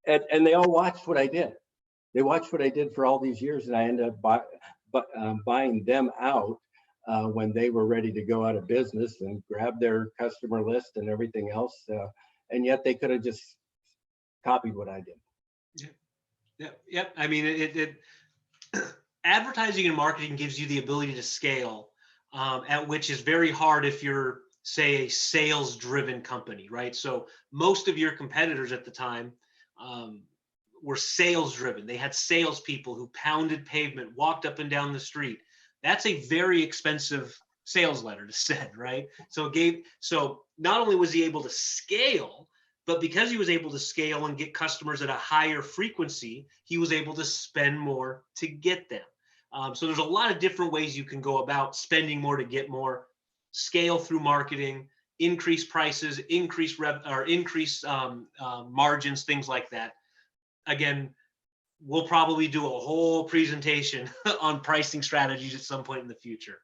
and they all watched what I did. They watched what I did for all these years, and I ended up buying them out when they were ready to go out of business and grab their customer list and everything else. And yet they could have just copied what I did. Yeah. I mean, advertising and marketing gives you the ability to scale, at which is very hard if you're, say, a sales driven company, right? So most of your competitors at the time were sales driven. They had salespeople who pounded pavement, walked up and down the street. That's a very expensive sales letter to send, right? So not only was he able to scale, but because he was able to scale and get customers at a higher frequency, he was able to spend more to get them. So there's a lot of different ways you can go about spending more to get more. Scale through marketing, increase prices, increase margins, things like that. Again, we'll probably do a whole presentation on pricing strategies at some point in the future.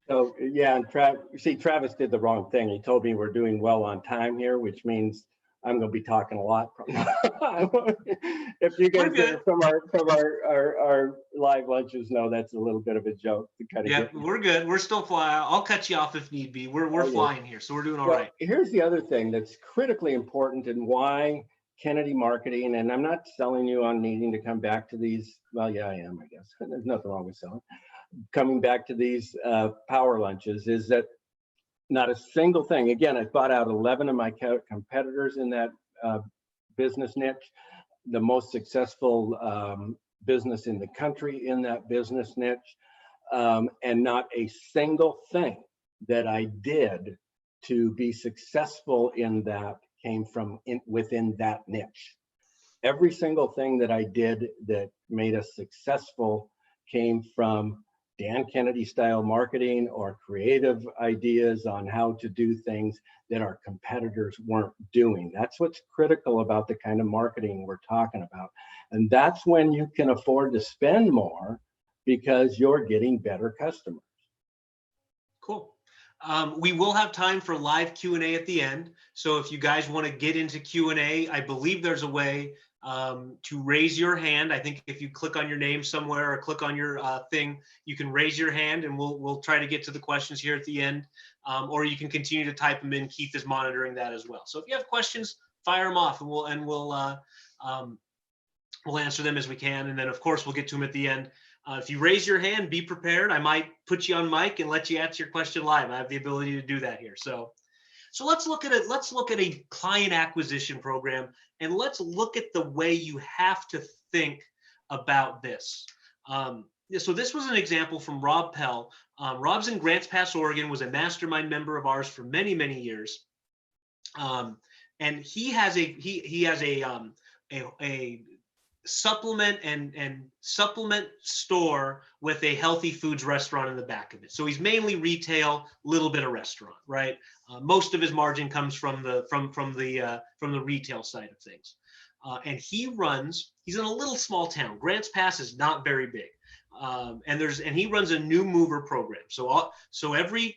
So yeah, and Travis did the wrong thing. He told me we're doing well on time here, which means I'm going to be talking a lot. If you guys from our live lunches know, that's a little bit of a joke to kind of. Yeah, we're good. We're still flying. I'll cut you off if need be. We're flying here, so we're doing all right. Here's the other thing that's critically important, and why Kennedy Marketing, and I'm not selling you on needing to come back to these. Well, yeah, I am, I guess. There's nothing wrong with selling. Coming back to these power lunches is that not a single thing. Again, I bought out 11 of my competitors in that business niche, the most successful business in the country in that business niche, and not a single thing that I did to be successful in that came from within that niche. Every single thing that I did that made us successful came from Dan Kennedy style marketing or creative ideas on how to do things that our competitors weren't doing. That's what's critical about the kind of marketing we're talking about. And that's when you can afford to spend more, because you're getting better customers. Cool. We will have time for live Q&A at the end. So if you guys want to get into Q&A, I believe there's a way to raise your hand. I think if you click on your name somewhere or click on your thing, you can raise your hand, and we'll try to get to the questions here at the end. Or you can continue to type them in. Keith is monitoring that as well. So if you have questions, fire them off, and we'll answer them as we can. And then of course we'll get to them at the end. If you raise your hand, be prepared. I might put you on mic and let you answer your question live. I have the ability to do that here. So let's look at it. Let's look at a client acquisition program, and let's look at the way you have to think about this. So this was an example from Rob Pell. Rob's in Grants Pass, Oregon, was a mastermind member of ours for many, many years. And he has a supplement and supplement store with a healthy foods restaurant in the back of it. So he's mainly retail, little bit of restaurant, right? Most of his margin comes from the retail side of things. And he's in a little small town. Grants Pass is not very big. And he runs a new mover program. So every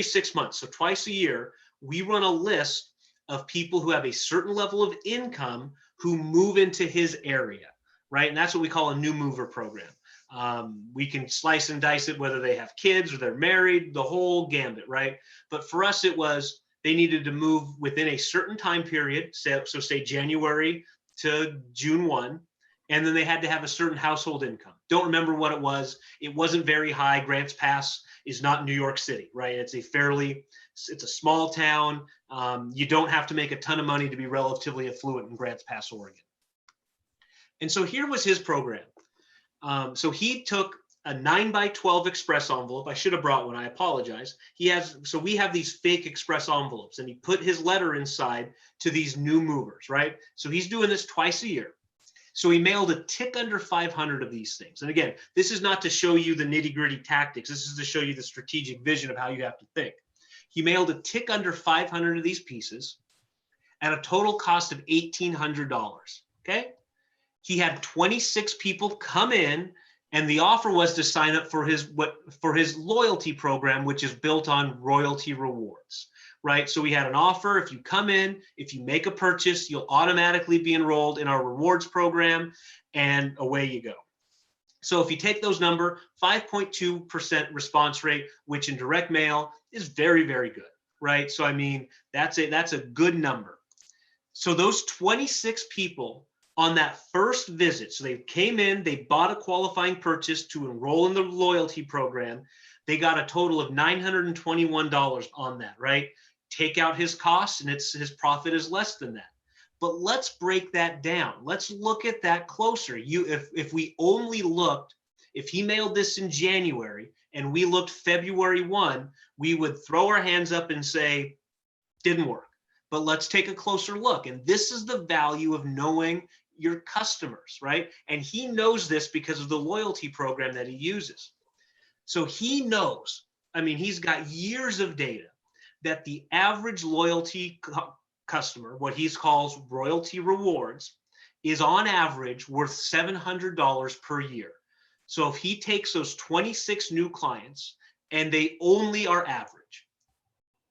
6 months, so twice a year, we run a list of people who have a certain level of income who move into his area, right? And that's what we call a new mover program. We can slice and dice it, whether they have kids or they're married, the whole gambit, right? But for us, it was they needed to move within a certain time period, so say January to June 1, and then they had to have a certain household income. Don't remember what it was. It wasn't very high. Grants Pass is not New York City, right? It's a small town. You don't have to make a ton of money to be relatively affluent in Grants Pass, Oregon. And so here was his program. So he took a 9x12 express envelope. I should have brought one. I apologize. So we have these fake express envelopes, and he put his letter inside to these new movers, right? So he's doing this twice a year. So he mailed a tick under 500 of these things. And again, this is not to show you the nitty-gritty tactics. This is to show you the strategic vision of how you have to think. He mailed a tick under 500 of these pieces at a total cost of $1,800, okay? He had 26 people come in, and the offer was to sign up for his loyalty program, which is built on royalty rewards, right? So we had an offer. If you come in, if you make a purchase, you'll automatically be enrolled in our rewards program, and away you go. So if you take those number, 5.2% response rate, which in direct mail is very, very good, right? So I mean, that's a good number. So those 26 people On that first visit, so they came in, they bought a qualifying purchase to enroll in the loyalty program. They got a total of $921 on that, right? Take out his costs and his profit is less than that. But let's break that down. Let's look at that closer. If we only looked, if he mailed this in January and we looked February 1, we would throw our hands up and say, didn't work. But let's take a closer look. And this is the value of knowing your customers, right? And he knows this because of the loyalty program that he uses. So he knows, I mean, he's got years of data that the average loyalty customer, what he calls royalty rewards, is on average worth $700 per year. So if he takes those 26 new clients and they only are average,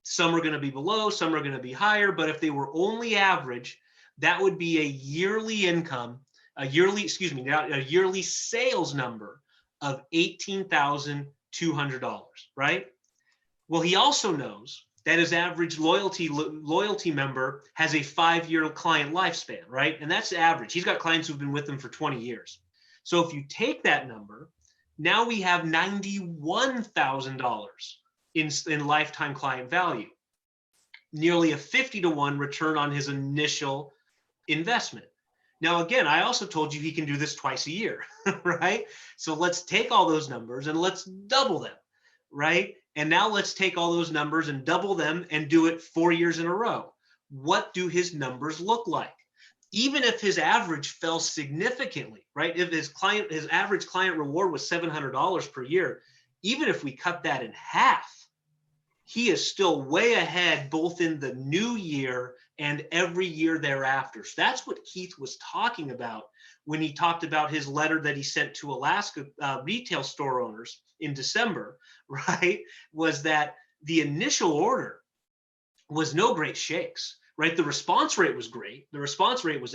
some are going to be below, some are going to be higher, but if they were only average, that would be a yearly income, a yearly sales number of $18,200, right? Well, he also knows that his average loyalty member has a 5-year client lifespan, right? And that's average. He's got clients who've been with him for 20 years. So if you take that number, now we have $91,000 in lifetime client value, nearly a 50-to-1 return on his initial investment. Now, again, I also told you he can do this twice a year, right? So let's take all those numbers and let's double them, right? And now let's take all those numbers and double them and do it 4 years in a row. What do his numbers look like? Even if his average fell significantly, right? If his average client reward was $700 per year, even if we cut that in half, he is still way ahead both in the new year and every year thereafter. So that's what Keith was talking about when he talked about his letter that he sent to Alaska retail store owners in December, right? Was that the initial order was no great shakes, right? The response rate was great. The response rate was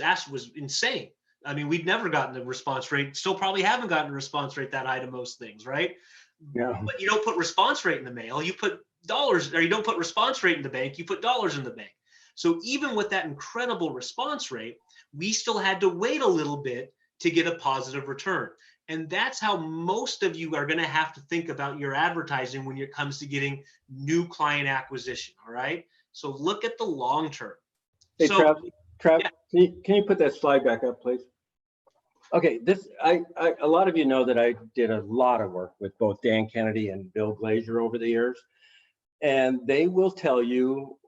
insane. I mean, we'd never gotten the response rate, still probably haven't gotten a response rate that high to most things, right? Yeah. But you don't put response rate in the mail, you put dollars, or you don't put response rate in the bank, you put dollars in the bank. So even with that incredible response rate, we still had to wait a little bit to get a positive return. And that's how most of you are going to have to think about your advertising when it comes to getting new client acquisition. All right. So look at the long term. Hey, so, Trav, yeah. can you put that slide back up, please? Okay, a lot of you know that I did a lot of work with both Dan Kennedy and Bill Glazier over the years, and they will tell you,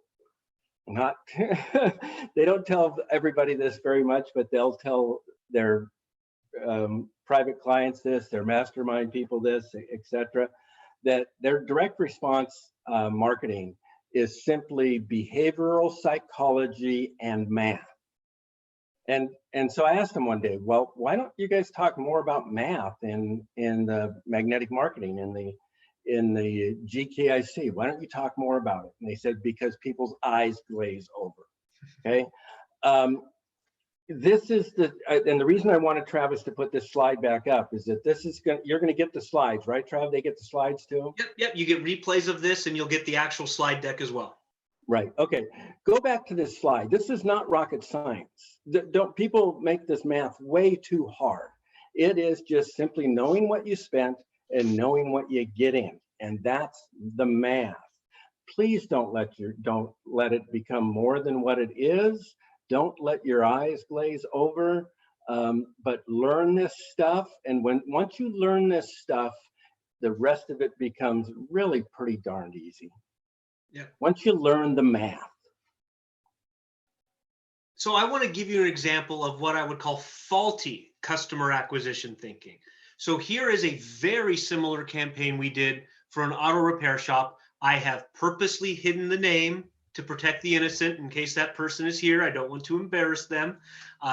not they don't tell everybody this very much, but they'll tell their private clients this, their mastermind people this, etc., that their direct response marketing is simply behavioral psychology and math. And so I asked them one day, well, why don't you guys talk more about math in the magnetic marketing, in the GKIC? Why don't you talk more about it? And they said, because people's eyes glaze over. Okay. This is and the reason I wanted Travis to put this slide back up is that you're going to get the slides, right, Trav? They get the slides too? Yep. You get replays of this and you'll get the actual slide deck as well. Right. Okay. Go back to this slide. This is not rocket science. Don't people make this math way too hard. It is just simply knowing what you spent and knowing what you get in, and that's the math. Please don't let it become more than what it is. Don't let your eyes glaze over. But learn this stuff, and once you learn this stuff, the rest of it becomes really pretty darned easy. Yeah. Once you learn the math. So I want to give you an example of what I would call faulty customer acquisition thinking. So here is a very similar campaign we did for an auto repair shop. I have purposely hidden the name to protect the innocent in case that person is here. I don't want to embarrass them.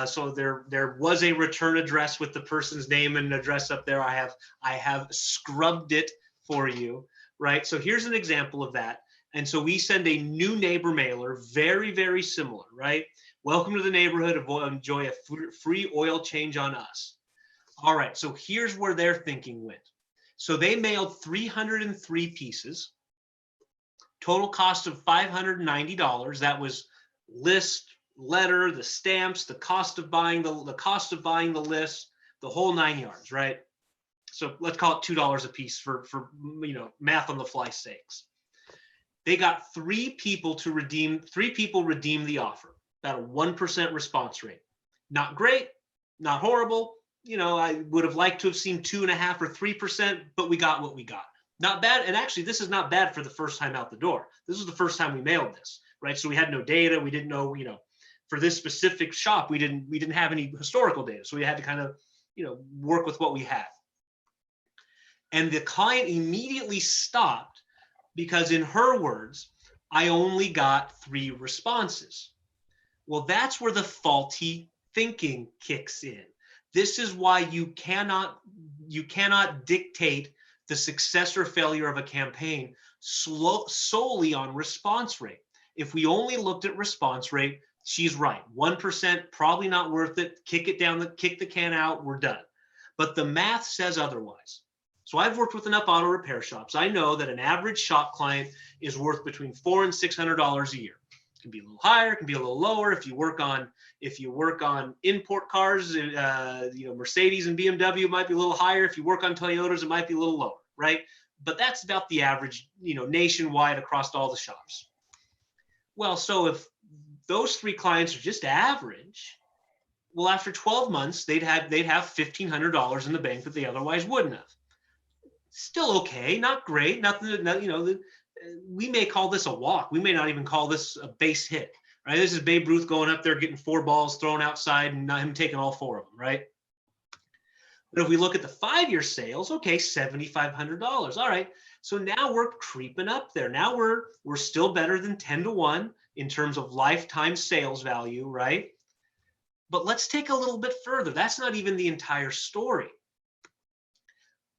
So there was a return address with the person's name and address up there. I have scrubbed it for you, right? So here's an example of that. And so we send a new neighbor mailer, very, very similar, right? Welcome to the neighborhood. Enjoy a free oil change on us. All right, so here's where their thinking went. So they mailed 303 pieces, total cost of $590. That was list, letter, the stamps, the cost of buying the list, the whole 9 yards, right? So let's call it $2 a piece for math on the fly sakes. They got three people redeem the offer, about a 1% response rate. Not great, not horrible. I would have liked to have seen 2.5 or 3%, but we got what we got. Not bad. And actually, this is not bad for the first time out the door. This is the first time we mailed this, right? So we had no data. We didn't know, for this specific shop, we didn't have any historical data. So we had to kind of, work with what we had. And the client immediately stopped because, in her words, I only got 3 responses. Well, that's where the faulty thinking kicks in. This is why you cannot dictate the success or failure of a campaign solely on response rate. If we only looked at response rate, she's right. 1%, probably not worth it. Kick the can out, we're done. But the math says otherwise. So I've worked with enough auto repair shops. I know that an average shop client is worth between $400 and $600 a year. It can be a little higher, it can be a little lower. If you work on import cars, Mercedes and BMW, it might be a little higher. If you work on Toyotas, it might be a little lower, right? But that's about the average, nationwide across all the shops. Well, so if those 3 clients are just average, well, after 12 months, they'd have $1,500 in the bank that they otherwise wouldn't have. Still okay, not great, nothing. We may call this a walk. We may not even call this a base hit, right? This is Babe Ruth going up there, getting 4 balls thrown outside, and not him taking all 4 of them, right? But if we look at the 5-year sales, okay, $7,500. All right, so now we're creeping up there. Now we're still better than 10 to 1 in terms of lifetime sales value, right? But let's take a little bit further. That's not even the entire story.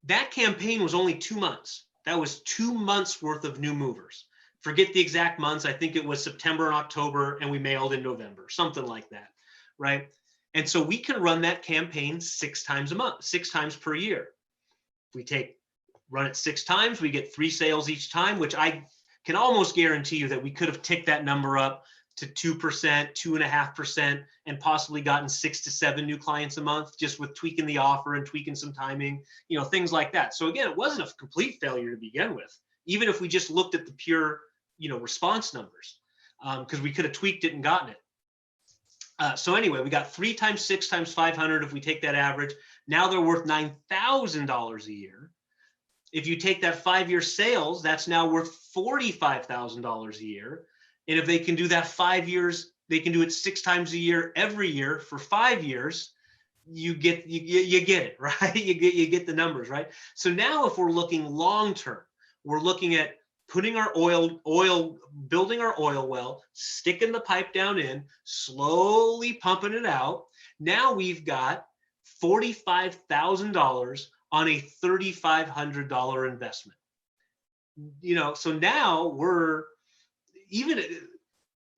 That campaign was only 2 months. That was 2 months worth of new movers. Forget the exact months. I think it was September and October, and we mailed in November, something like that, right? And so we can run that campaign 6 times a month, 6 times per year. If we run it 6 times, we get 3 sales each time, which I can almost guarantee you that we could have ticked that number up to 2%, 2.5%, and possibly gotten 6 to 7 new clients a month, just with tweaking the offer and tweaking some timing, things like that. So again, it wasn't a complete failure to begin with, even if we just looked at the pure, response numbers, because we could have tweaked it and gotten it. So anyway, we got 3 times 6 times 500. If we take that average, now they're worth $9,000 a year. If you take that 5-year sales, that's now worth $45,000 a year. And if they can do that 5 years, they can do it 6 times a year, every year for 5 years. You get it, right? You get the numbers, right? So now, if we're looking long term, we're looking at putting our building our oil well, sticking the pipe down in, slowly pumping it out. Now we've got $45,000 on a $3,500 investment. So now we're even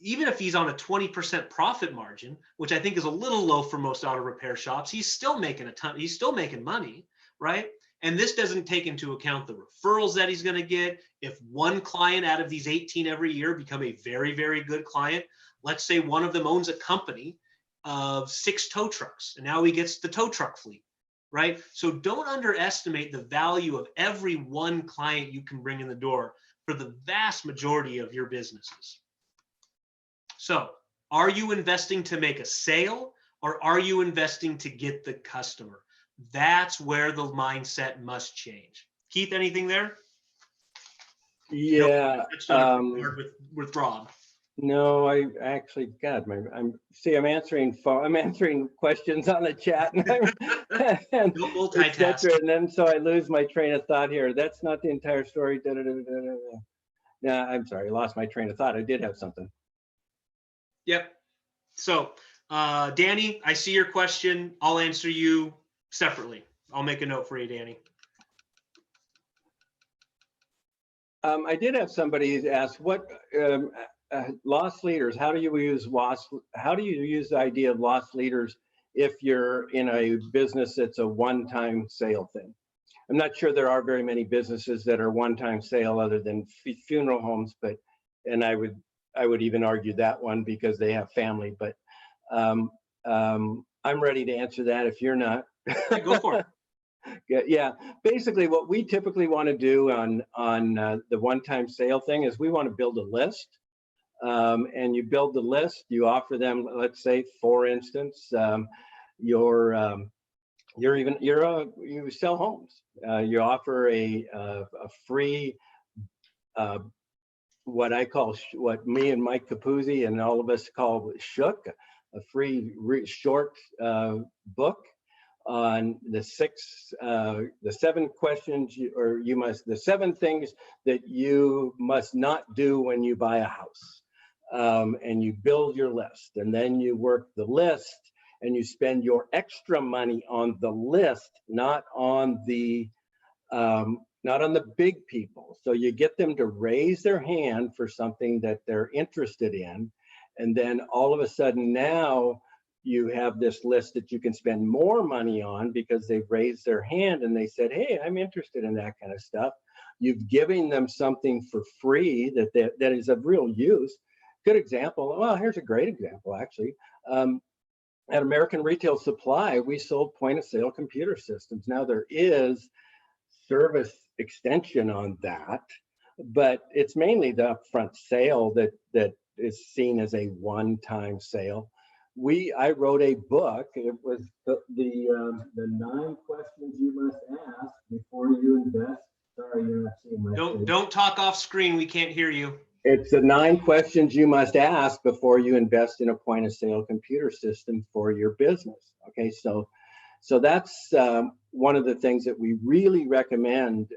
if he's on a 20% profit margin, which I think is a little low for most auto repair shops, he's still making a ton. He's still making money, right? And this doesn't take into account the referrals that he's going to get. If one client out of these 18 every year become a very, very good client, let's say one of them owns a company of 6 tow trucks, and now he gets the tow truck fleet, right? So don't underestimate the value of every one client you can bring in the door for the vast majority of your businesses. So, are you investing to make a sale, or are you investing to get the customer? That's where the mindset must change. Keith, anything there? Yeah. With Rob. No, I actually, God, I'm answering questions on the chat, and multitask, and then so I lose my train of thought here. That's not the entire story. Yeah, I'm sorry, I lost my train of thought. I did have something. Yep. So, Danny, I see your question. I'll answer you separately. I'll make a note for you, Danny. I did have somebody ask what loss leaders. How do you use the idea of loss leaders if you're in a business that's a one-time sale thing? I'm not sure there are very many businesses that are one-time sale other than funeral homes, and I would I would even argue that one because they have family, but um, I'm ready to answer that if you're not. Yeah, go for it. Yeah, basically what we typically want to do on the one-time sale thing is we want to build a list. And you build the list, you offer them, let's say, for instance, you sell homes. You offer a free, what I call, what me and Mike Capuzzi and all of us call shook, a free short book on the seven questions the seven things that you must not do when you buy a house. And you build your list, and then you work the list, and you spend your extra money on the list, not on the big people. So you get them to raise their hand for something that they're interested in, and then all of a sudden now you have this list that you can spend more money on because they've raised their hand and they said, hey, I'm interested in that kind of stuff. You've given them something for free that is of real use. Good example. Well, here's a great example, actually. At American Retail Supply, we sold point-of-sale computer systems. Now, there is service extension on that, but it's mainly the upfront sale that is seen as a one-time sale. I wrote a book. It was the 9 questions you must ask before you invest. Sorry, you're not seeing my face. Don't talk off screen. We can't hear you. It's the 9 questions you must ask before you invest in a point of sale computer system for your business. Okay, so that's one of the things that we really recommend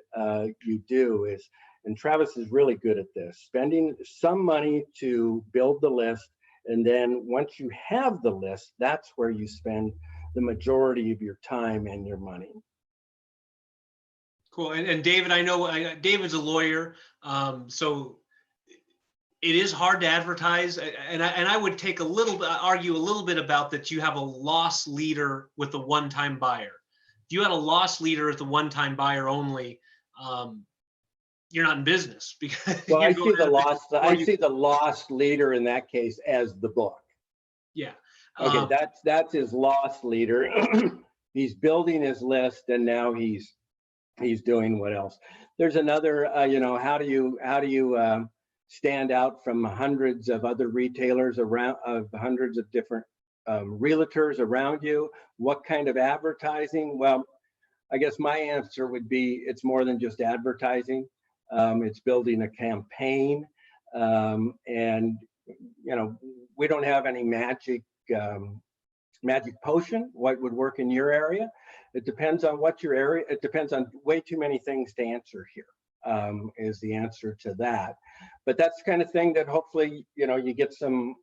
you do is, and Travis is really good at this, spending some money to build the list. And then once you have the list, that's where you spend the majority of your time and your money. Cool. And David, I know David's a lawyer, so it is hard to advertise. And I would argue a little bit about that. You have a loss leader with a one-time buyer. If you had a loss leader with a one-time buyer only, you're not in business because well, I see the lost leader in that case as the book. Yeah. Okay, that's his lost leader. He's building his list, and now he's doing what else? There's another. How do you stand out from hundreds of other retailers around, of hundreds of different realtors around you? What kind of advertising? Well, I guess my answer would be it's more than just advertising. It's building a campaign, and we don't have any magic potion. What would work in your area? It depends on what your area. It depends on way too many things to answer here. Is the answer to that. But that's the kind of thing that hopefully you get some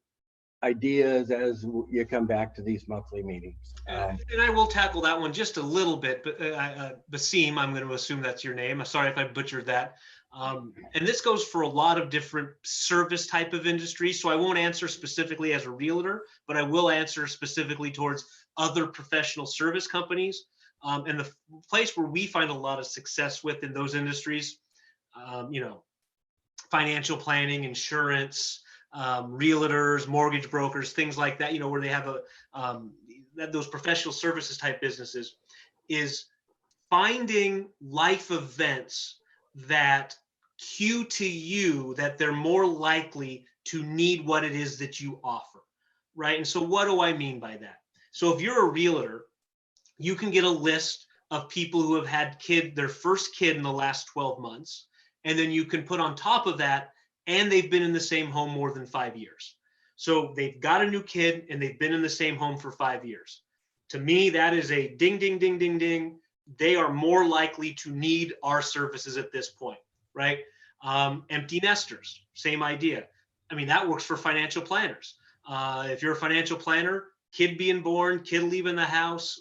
ideas as you come back to these monthly meetings. And I will tackle that one just a little bit, but Basim, I'm going to assume that's your name. I'm sorry if I butchered that. And this goes for a lot of different service type of industries. So I won't answer specifically as a realtor, but I will answer specifically towards other professional service companies. And the place where we find a lot of success with in those industries, financial planning, insurance, realtors, mortgage brokers, things like that, where they have those professional services type businesses, is finding life events that cue to you that they're more likely to need what it is that you offer, right? And so what do I mean by that? So if you're a realtor, you can get a list of people who have had their first kid in the last 12 months. And then you can put on top of that, and they've been in the same home more than 5 years. So they've got a new kid and they've been in the same home for 5 years. To me, that is a ding, ding, ding, ding, ding. They are more likely to need our services at this point, right? Empty nesters, same idea. I mean, that works for financial planners. If you're a financial planner, kid being born, kid leaving the house,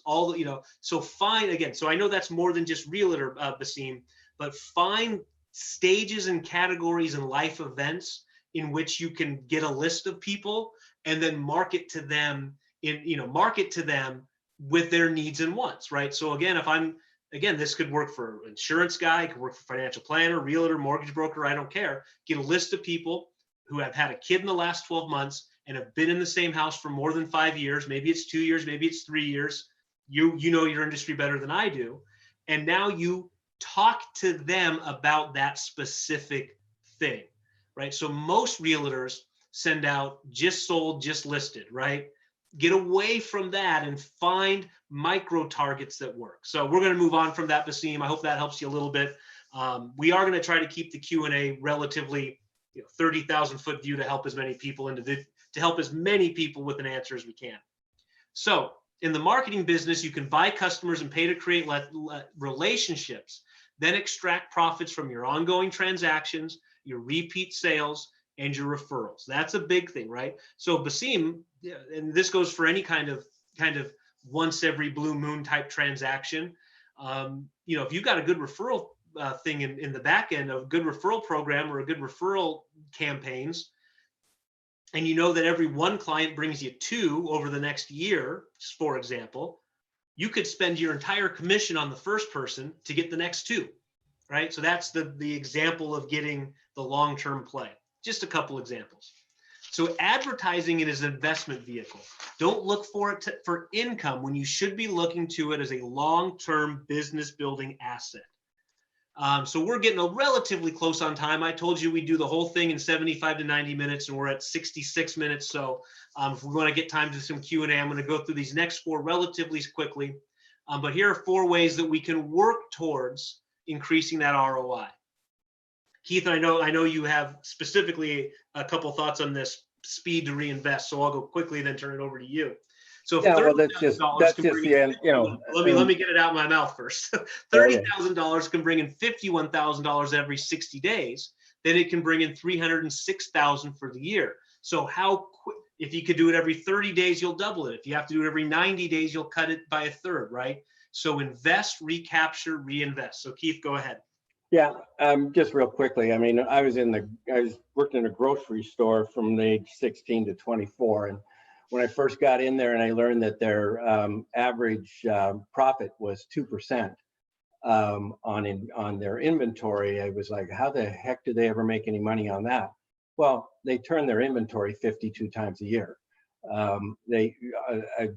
so find, again, so I know that's more than just realtor, Basim, but find stages and categories and life events in which you can get a list of people and then market to them with their needs and wants, right? So again, this could work for insurance guy, it could work for financial planner, realtor, mortgage broker, I don't care. Get a list of people who have had a kid in the last 12 months and have been in the same house for more than 5 years. Maybe it's 2 years, maybe it's 3 years. You know your industry better than I do. And now you talk to them about that specific thing, right? So most realtors send out just sold, just listed, right? Get away from that and find micro targets that work. So we're going to move on from that, Basim. I hope that helps you a little bit. We are going to try to keep the Q&A relatively 30,000 foot view to help as many people to help as many people with an answer as we can. So in the marketing business, you can buy customers and pay to create relationships, then extract profits from your ongoing transactions, your repeat sales, and your referrals. That's a big thing, right? So Basim, and this goes for any kind of once every blue moon type transaction. If you've got a good referral thing in the back end, of a good referral program or a good referral campaigns, and you know that every one client brings you 2 over the next year, for example, you could spend your entire commission on the first person to get the next 2, right? So that's the example of getting the long-term play. Just a couple examples. So advertising it as an investment vehicle. Don't look for it for income when you should be looking to it as a long-term business building asset. So we're getting relatively close on time. I told you we do the whole thing in 75 to 90 minutes, and we're at 66 minutes. So if we want to get time to some Q&A, I'm going to go through these next 4 relatively quickly. But here are 4 ways that we can work towards increasing that ROI. Keith, I know you have specifically a couple thoughts on this speed to reinvest, so I'll go quickly, then turn it over to you. So yeah, well, that's just the end. Let me get it out of my mouth first. $30,000 can bring in $51,000 every 60 days. Then it can bring in $306,000 for the year. So how quick? If you could do it every 30 days, you'll double it. If you have to do it every 90 days, you'll cut it by a third, right? So invest, recapture, reinvest. So Keith, go ahead. Yeah, just real quickly. I mean, I was worked in a grocery store from the age 16 to 24, and when I first got in there and I learned that their average profit was 2% on their inventory, I was like, how the heck do they ever make any money on that? Well, they turn their inventory 52 times a year. A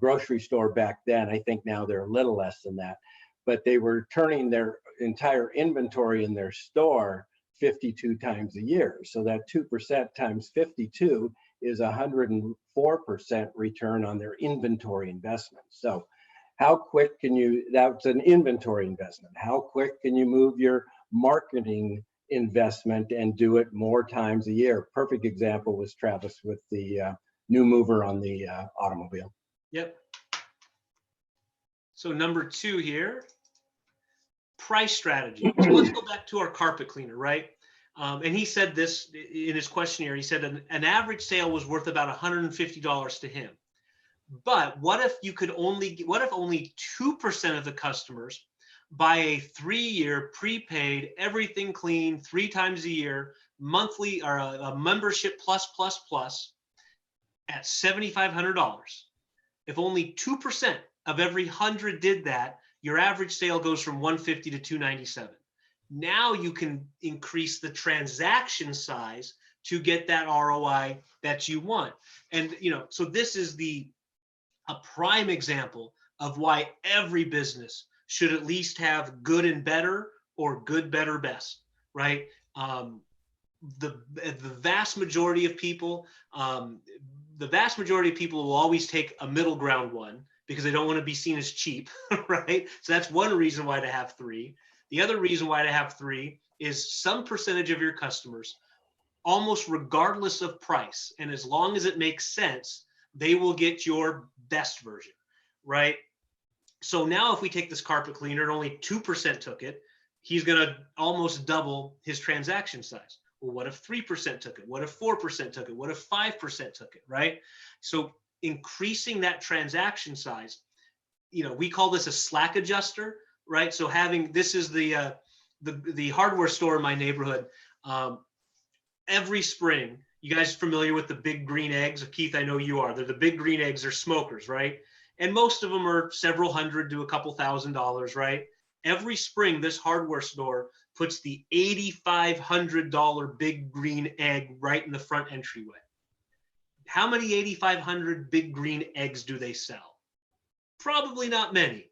grocery store back then, I think now they're a little less than that, but they were turning their entire inventory in their store 52 times a year. So that 2% times 52 is 104% return on their inventory investment. So how quick can you, that's an inventory investment. How quick can you move your marketing investment and do it more times a year? Perfect example was Travis with the new mover on the automobile. Yep. So number 2 here, price strategy. So let's go back to our carpet cleaner, right? And he said this in his questionnaire. He said an average sale was worth about $150 to him. But what if only 2% of the customers buy a 3-year prepaid, everything clean, 3 times a year, monthly, or a membership plus at $7,500? If only 2% of every 100 did that, your average sale goes from 150 to 297. Now you can increase the transaction size to get that ROI that you want. And so this is a prime example of why every business should at least have good and better, or good, better, best, right? The vast majority of people, will always take a middle ground one because they don't want to be seen as cheap, right? So that's one reason why to have 3. The other reason why to have 3 is some percentage of your customers, almost regardless of price, and as long as it makes sense, they will get your best version, right? So now if we take this carpet cleaner and only 2% took it, he's going to almost double his transaction size. Well, what if 3% took it? What if 4% took it? What if 5% took it, right? So increasing that transaction size, we call this a slack adjuster, right? So this is the hardware store in my neighborhood. Every spring, you guys familiar with the big green eggs? Keith, I know you are. They're the big green eggs. They're smokers, right? And most of them are several hundred to a couple $1,000s, right? Every spring, this hardware store puts the $8,500 big green egg right in the front entryway. How many 8,500 big green eggs do they sell? Probably not many.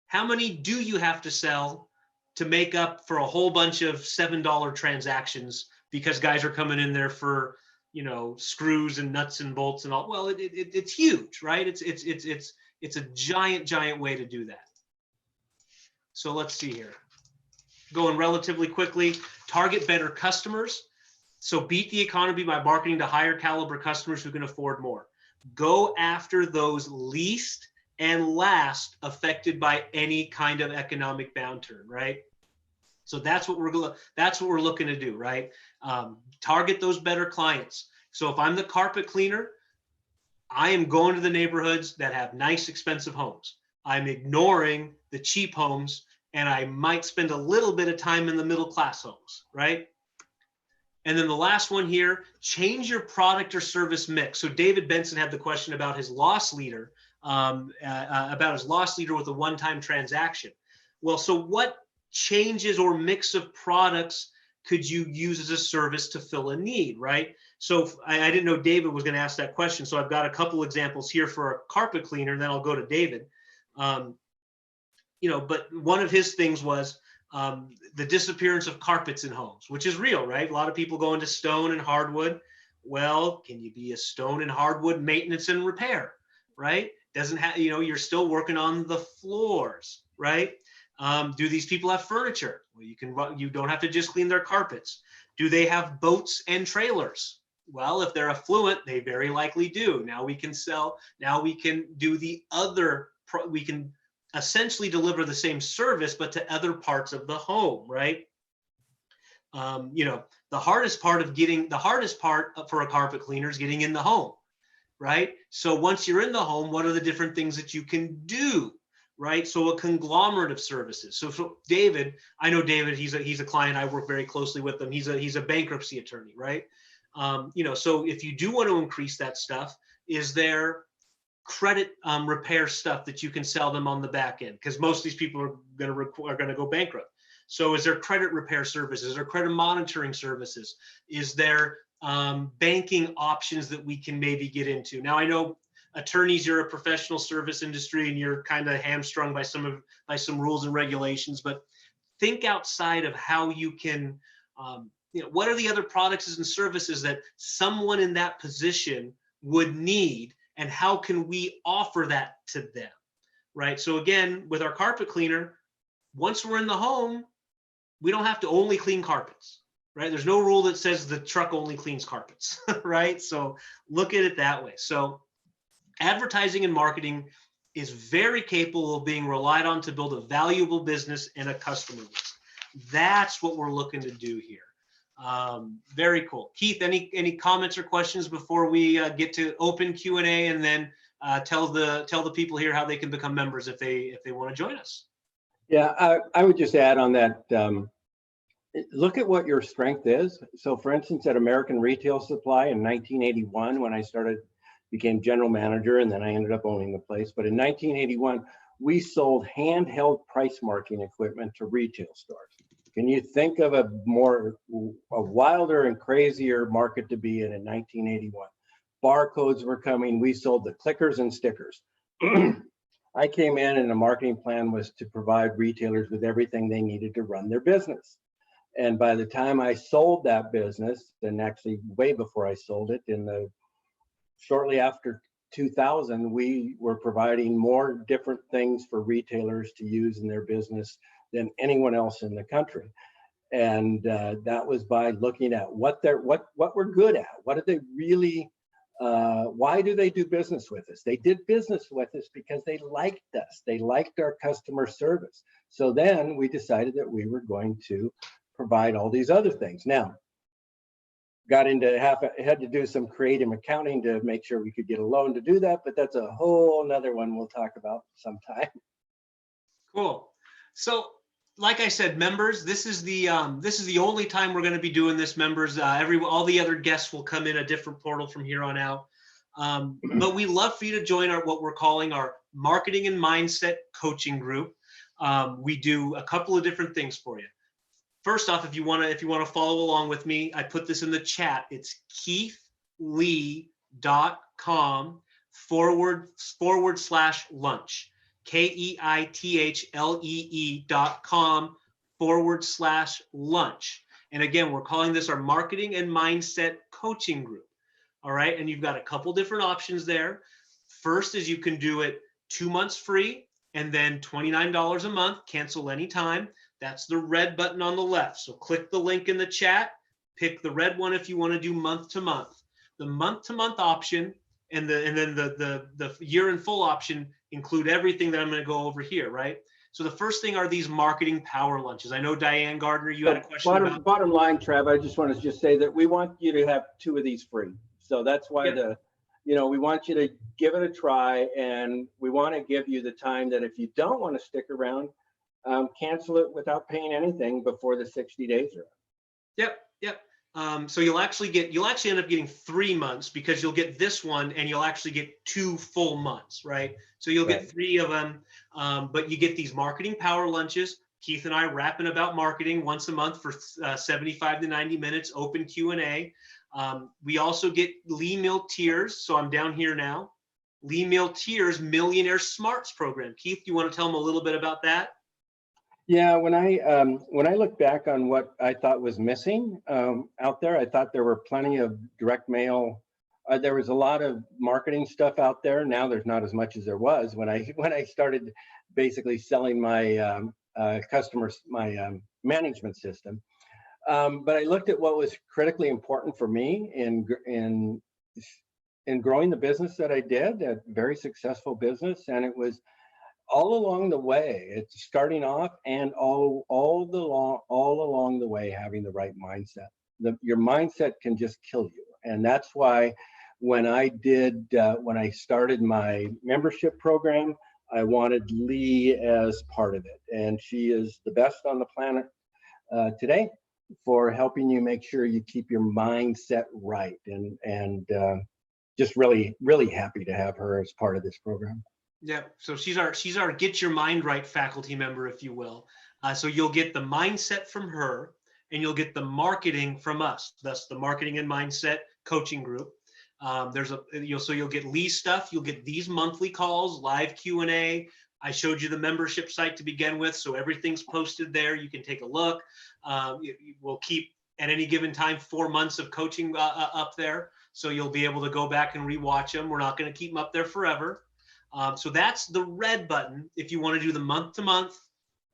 How many do you have to sell to make up for a whole bunch of $7 transactions because guys are coming in there for, you know, screws and nuts and bolts and all? Well, it's huge, right? It's a giant way to do that. So let's see here. Going relatively quickly, target better customers. So beat the economy by marketing to higher caliber customers who can afford more. Go after those least and last affected by any kind of economic downturn, right? So that's what we're looking to do, right? Target those better clients. So if I'm the carpet cleaner, I am going to the neighborhoods that have nice, expensive homes. I'm ignoring the cheap homes, and I might spend a little bit of time in the middle class homes, right? And then the last one here, change your product or service mix. So David Benson had the question about his loss leader, with a one-time transaction. Well, so what changes or mix of products could you use as a service to fill a need, right? So I didn't know David was going to ask that question. So I've got a couple examples here for a carpet cleaner, and then I'll go to David. You know, but one of his things was the disappearance of carpets in homes, which is real, right? A lot of people go into stone and hardwood. Well, can you be a stone and hardwood maintenance and repair, right? Doesn't have, you know, you're still working on the floors, right? Do these people have furniture? Well, you don't have to just clean their carpets. Do they have boats and trailers? Well, if they're affluent, they very likely do. Now we can do the other, we can essentially deliver the same service, but to other parts of the home, right? You know, the hardest part for a carpet cleaner is getting in the home, right? So once you're in the home, what are the different things that you can do, right? So a conglomerate of services. So David, I know David, he's a client. I work very closely with him. He's a bankruptcy attorney, right? You know, so if you do want to increase that stuff, is there credit repair stuff that you can sell them on the back end? Because most of these people are going to go bankrupt. So is there credit repair services or credit monitoring services? Is there banking options that we can maybe get into? Now I know attorneys, you're a professional service industry and you're kind of hamstrung by some rules and regulations, but think outside of how you can, you know, what are the other products and services that someone in that position would need, and how can we offer that to them, right? So again, with our carpet cleaner, once we're in the home, we don't have to only clean carpets, right? There's no rule that says the truck only cleans carpets, right? So look at it that way. So advertising and marketing is very capable of being relied on to build a valuable business and a customer list. That's what we're looking to do here. Very cool. Keith, any comments or questions before we get to open Q&A, and then tell the people here how they can become members if they want to join us? Yeah, I would just add on that, look at what your strength is. So for instance, at American Retail Supply in 1981, when I became general manager, and then I ended up owning the place. But in 1981, we sold handheld price marking equipment to retail stores. Can you think of a wilder and crazier market to be in 1981? Barcodes were coming. We sold the clickers and stickers. I came in and the marketing plan was to provide retailers with everything they needed to run their business. And by the time I sold that business, and actually way before I sold it, shortly after 2000, we were providing more different things for retailers to use in their business than anyone else in the country. And that was by looking at what we're good at. What do they really, why do they do business with us? They did business with us because they liked us. They liked our customer service. So then we decided that we were going to provide all these other things. Now, had to do some creative accounting to make sure we could get a loan to do that, but that's a whole nother one we'll talk about sometime. Cool. So like I said, members, this is the only time we're going to be doing this, members. All the other guests will come in a different portal from here on out. But we love for you to join what we're calling our marketing and mindset coaching group. We do a couple of different things for you. first off, if you want to follow along with me, I put this in the chat. It's keithlee.com/lunch. keithlee.com/lunch. And again, we're calling this our marketing and mindset coaching group. All right. And you've got a couple different options there. First is you can do it 2 months free and then $29 a month, cancel anytime. That's the red button on the left. So click the link in the chat, pick the red one if you want to do month to month. The month to month option and then the year in full option include everything that I'm going to go over here, right? So the first thing are these marketing power lunches. I know Diane Gardner, you had a question about. Bottom line, Trav, I just want to just say that we want you to have 2 of these free. So that's why we want you to give it a try, and we want to give you the time that if you don't want to stick around, cancel it without paying anything before the 60 days are up. Yep. So you'll actually end up getting 3 months because you'll get this one and you'll actually get 2 full months, right? So you'll get 3 of them, but you get these marketing power lunches. Keith and I rapping about marketing once a month for 75 to 90 minutes, open Q&A. We also get Lee Mill Tiers. So I'm down here now. Lee Mill Tiers Millionaire Smarts Program. Keith, you want to tell them a little bit about that? Yeah, when I look back on what I thought was missing out there, I thought there were plenty of direct mail. There was a lot of marketing stuff out there. Now there's not as much as there was when I started basically selling my customers, my management system. But I looked at what was critically important for me in growing the business that I did, a very successful business, and it was all along the way. It's starting off and all along the way having the right mindset. Your mindset can just kill you, and that's why when I started my membership program, I wanted Lee as part of it, and she is the best on the planet today for helping you make sure you keep your mindset right, and just really happy to have her as part of this program. Yeah, so she's our Get Your Mind Right faculty member, if you will. So you'll get the mindset from her, and you'll get the marketing from us. That's the marketing and mindset coaching group. You'll get Lee's stuff. You'll get these monthly calls, live Q&A. I showed you the membership site to begin with, so everything's posted there. You can take a look. We'll keep at any given time 4 months of coaching up there, so you'll be able to go back and rewatch them. We're not going to keep them up there forever. So that's the red button. If you want to do the month to month,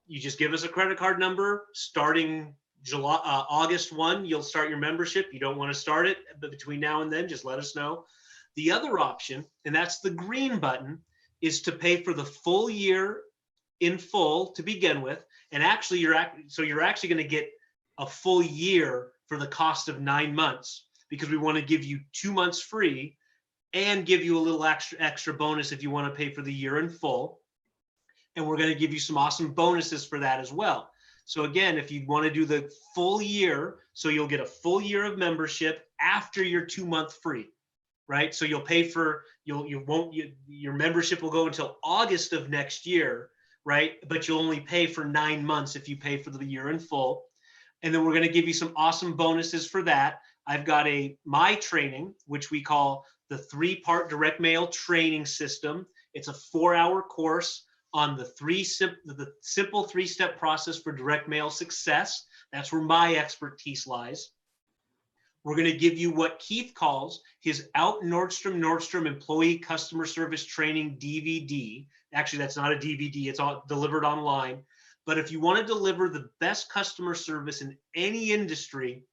you just give us a credit card number. Starting August 1, you'll start your membership. You don't want to start it, but between now and then, just let us know. The other option, and that's the green button, is to pay for the full year in full to begin with. And actually, you're actually going to get a full year for the cost of 9 months, because we want to give you 2 months free and give you a little extra bonus if you want to pay for the year in full. And we're going to give you some awesome bonuses for that as well. So again, if you want to do the full year, so you'll get a full year of membership after your 2 month free, right? So you'll pay for, your membership will go until August of next year, right? But you'll only pay for 9 months if you pay for the year in full. And then we're going to give you some awesome bonuses for that. I've got my training, which we call the 3-part direct mail training system. It's a 4-hour course on the simple 3-step process for direct mail success. That's where my expertise lies. We're going to give you what Keith calls his Out Nordstrom Employee Customer Service Training DVD. Actually, that's not a DVD. It's all delivered online. But if you want to deliver the best customer service in any industry,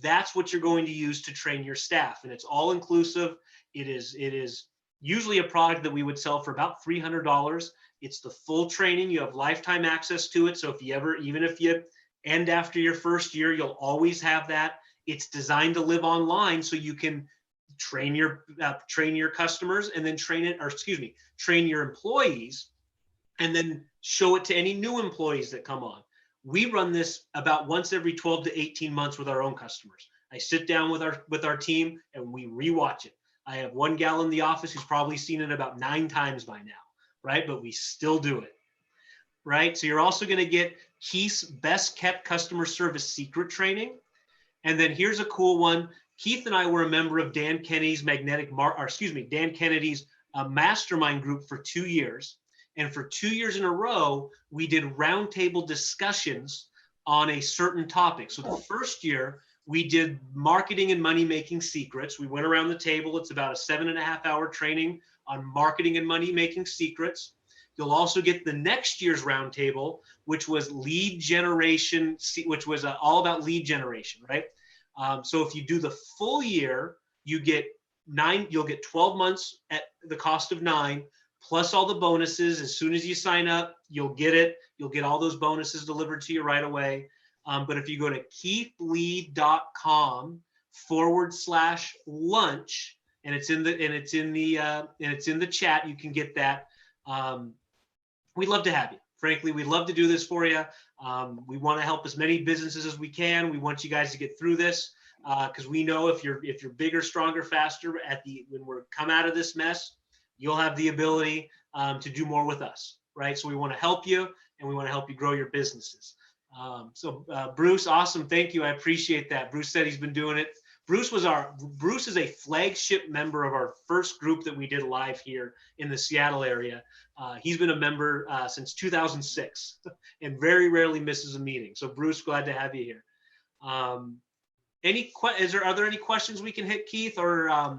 that's what you're going to use to train your staff. And it's all inclusive. It is usually a product that we would sell for about $300. It's the full training. You have lifetime access to it. So even if you end after your first year, you'll always have that. It's designed to live online, so you can train your customers and then train your employees, and then show it to any new employees that come on. We run this about once every 12 to 18 months with our own customers. I sit down with our team and we rewatch it. I have one gal in the office who's probably seen it about 9 times by now, right? But we still do it, right? So you're also going to get Heiss Best Kept Customer Service Secret Training. And then here's a cool one. Keith and I were a member of Dan Kennedy's Dan Kennedy's mastermind group for 2 years. And for 2 years in a row, we did roundtable discussions on a certain topic. So the first year, we did marketing and money-making secrets. We went around the table. It's about a 7.5-hour training on marketing and money-making secrets. You'll also get the next year's roundtable, which was lead generation, which was all about lead generation, right? So if you do the full year, you'll get 12 months at the cost of 9, plus all the bonuses. As soon as you sign up, you'll get it. You'll get all those bonuses delivered to you right away. But if you go to keithlee.com/lunch, and it's in the chat, you can get that. We'd love to have you. Frankly, we'd love to do this for you. We want to help as many businesses as we can. We want you guys to get through this because we know if you're bigger, stronger, faster when we're come out of this mess, you'll have the ability to do more with us, right? So we want to help you, and we want to help you grow your businesses. Bruce, awesome. Thank you. I appreciate that. Bruce said he's been doing it. Bruce is a flagship member of our first group that we did live here in the Seattle area. He's been a member since 2006 and very rarely misses a meeting. So Bruce, glad to have you here. Are there any questions we can hit, Keith, or I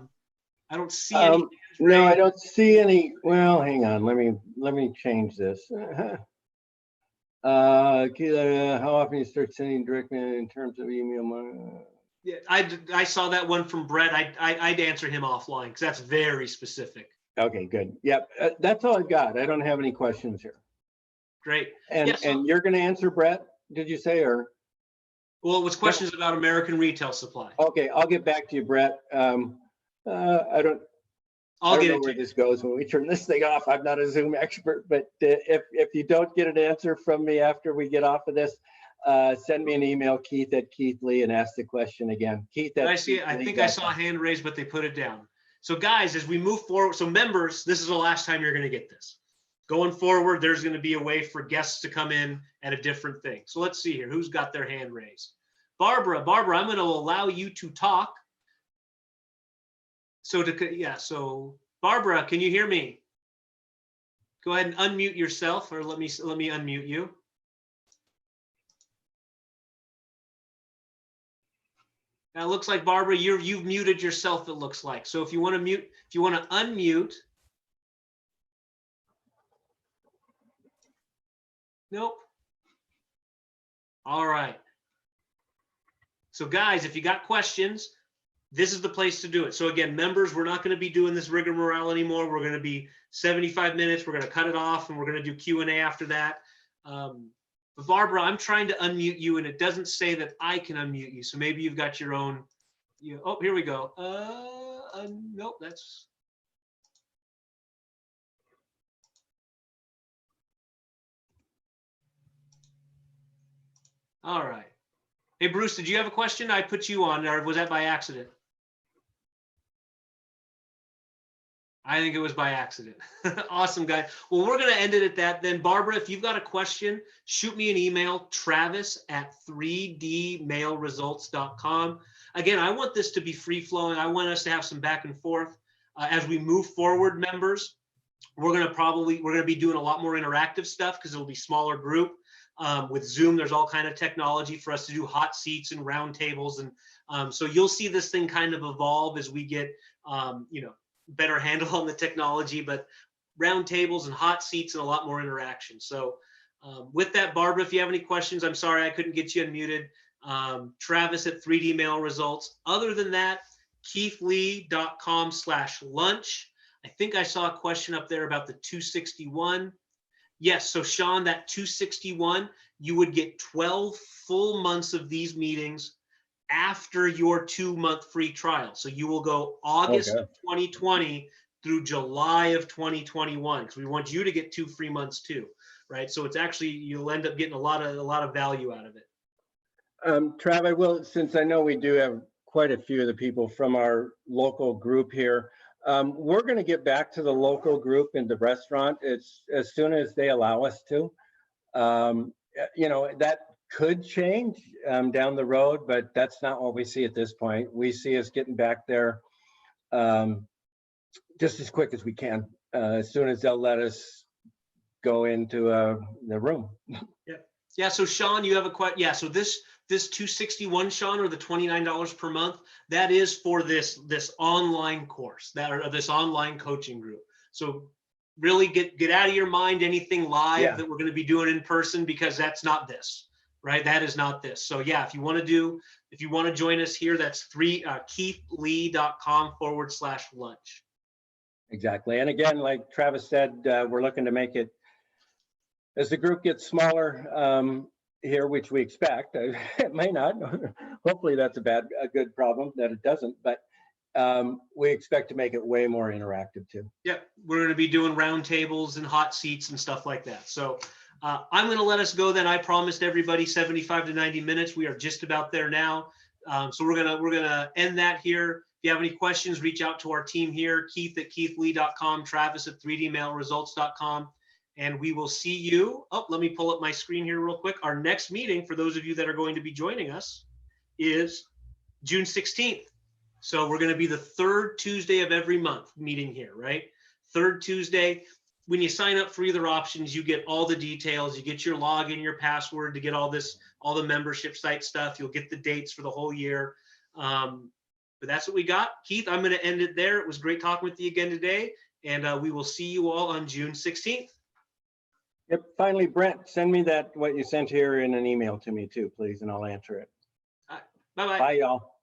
don't see any? No, I don't see any. Well, hang on. Let me change this. How often you start sending direct mail in terms of email? Yeah, I saw that one from Brett. I'd answer him offline because that's very specific. Okay, good. Yep, that's all I've got. I don't have any questions here. Great. And and you're going to answer, Brett? Did you say, or? Well, it was questions about American retail supply. Okay, I'll get back to you, Brett. I don't know where this goes when we turn this thing off. I'm not a Zoom expert, but if you don't get an answer from me after we get off of this, send me an email, Keith@Keith.Lee, and ask the question again. Keith. I see. I think I saw a hand raised, but they put it down. So guys, as we move forward, so members, this is the last time you're going to get this. Going forward, there's going to be a way for guests to come in at a different thing. So let's see here. Who's got their hand raised? Barbara, I'm going to allow you to talk. So Barbara, can you hear me? Go ahead and unmute yourself, or let me unmute you. Now it looks like, Barbara, you've muted yourself, it looks like. So if you want to unmute. Nope. All right. So guys, if you got questions, this is the place to do it. So again, members, we're not going to be doing this rigmarole anymore. We're going to be 75 minutes. We're going to cut it off, and we're going to do Q&A after that. But Barbara, I'm trying to unmute you, and it doesn't say that I can unmute you. So maybe you've got your own. Oh, here we go. Nope, that's. All right. Hey, Bruce, did you have a question? I put you on, or was that by accident? I think it was by accident. Awesome, guys. Well, we're going to end it at that then. Barbara, if you've got a question, shoot me an email, travis@3dmailresults.com. Again, I want this to be free-flowing. I want us to have some back and forth. As we move forward, members, we're going to be doing a lot more interactive stuff because it'll be smaller group. With Zoom, there's all kind of technology for us to do hot seats and round tables. And so you'll see this thing kind of evolve as we get, better handle on the technology, but round tables and hot seats and a lot more interaction. So with that, Barbara, if you have any questions, I'm sorry I couldn't get you unmuted. Travis@3dmailresults. Other than that, keithlee.com/lunch. I think I saw a question up there about the 261. Yes, so Sean, that 261, you would get 12 full months of these meetings after your 2-month free trial. So you will go August of 2020 through July of 2021, because we want you to get 2 free months too, right? So it's actually, you'll end up getting a lot of value out of it. Trav, I will, since I know we do have quite a few of the people from our local group here, we're going to get back to the local group in the restaurant as soon as they allow us to. you know, that could change down the road, but that's not what we see at this point. We see us getting back there just as quick as we can, as soon as they'll let us go into the room. Yeah. So Sean, you have a question. Yeah. So this 261, Sean, or the $29 per month, that is for this online course, or this online coaching group. So really get out of your mind anything live that we're going to be doing in person, because that's not this, right? That is not this. So yeah, if you want to join us here, that's keithlee.com/lunch. Exactly. And again, like Travis said, we're looking to make it, as the group gets smaller here, which we expect. It may not. Hopefully that's a good problem that it doesn't, but we expect to make it way more interactive too. Yep, we're going to be doing round tables and hot seats and stuff like that. So I'm going to let us go then. I promised everybody 75 to 90 minutes. We are just about there now. So we're gonna end that here. If you have any questions, reach out to our team here, Keith at keithlee.com, Travis at 3dmailresults.com, and we will see you. Oh, let me pull up my screen here real quick. Our next meeting, for those of you that are going to be joining us, is June 16th. So we're going to be the third Tuesday of every month meeting here, right? Third Tuesday. When you sign up for either options, you get all the details. You get your login, your password to get all the membership site stuff. You'll get the dates for the whole year. But that's what we got. Keith, I'm going to end it there. It was great talking with you again today, and we will see you all on June 16th. Yep. Finally, Brent, send me what you sent here in an email to me too, please, and I'll answer it. All right. Bye-bye. Bye, y'all.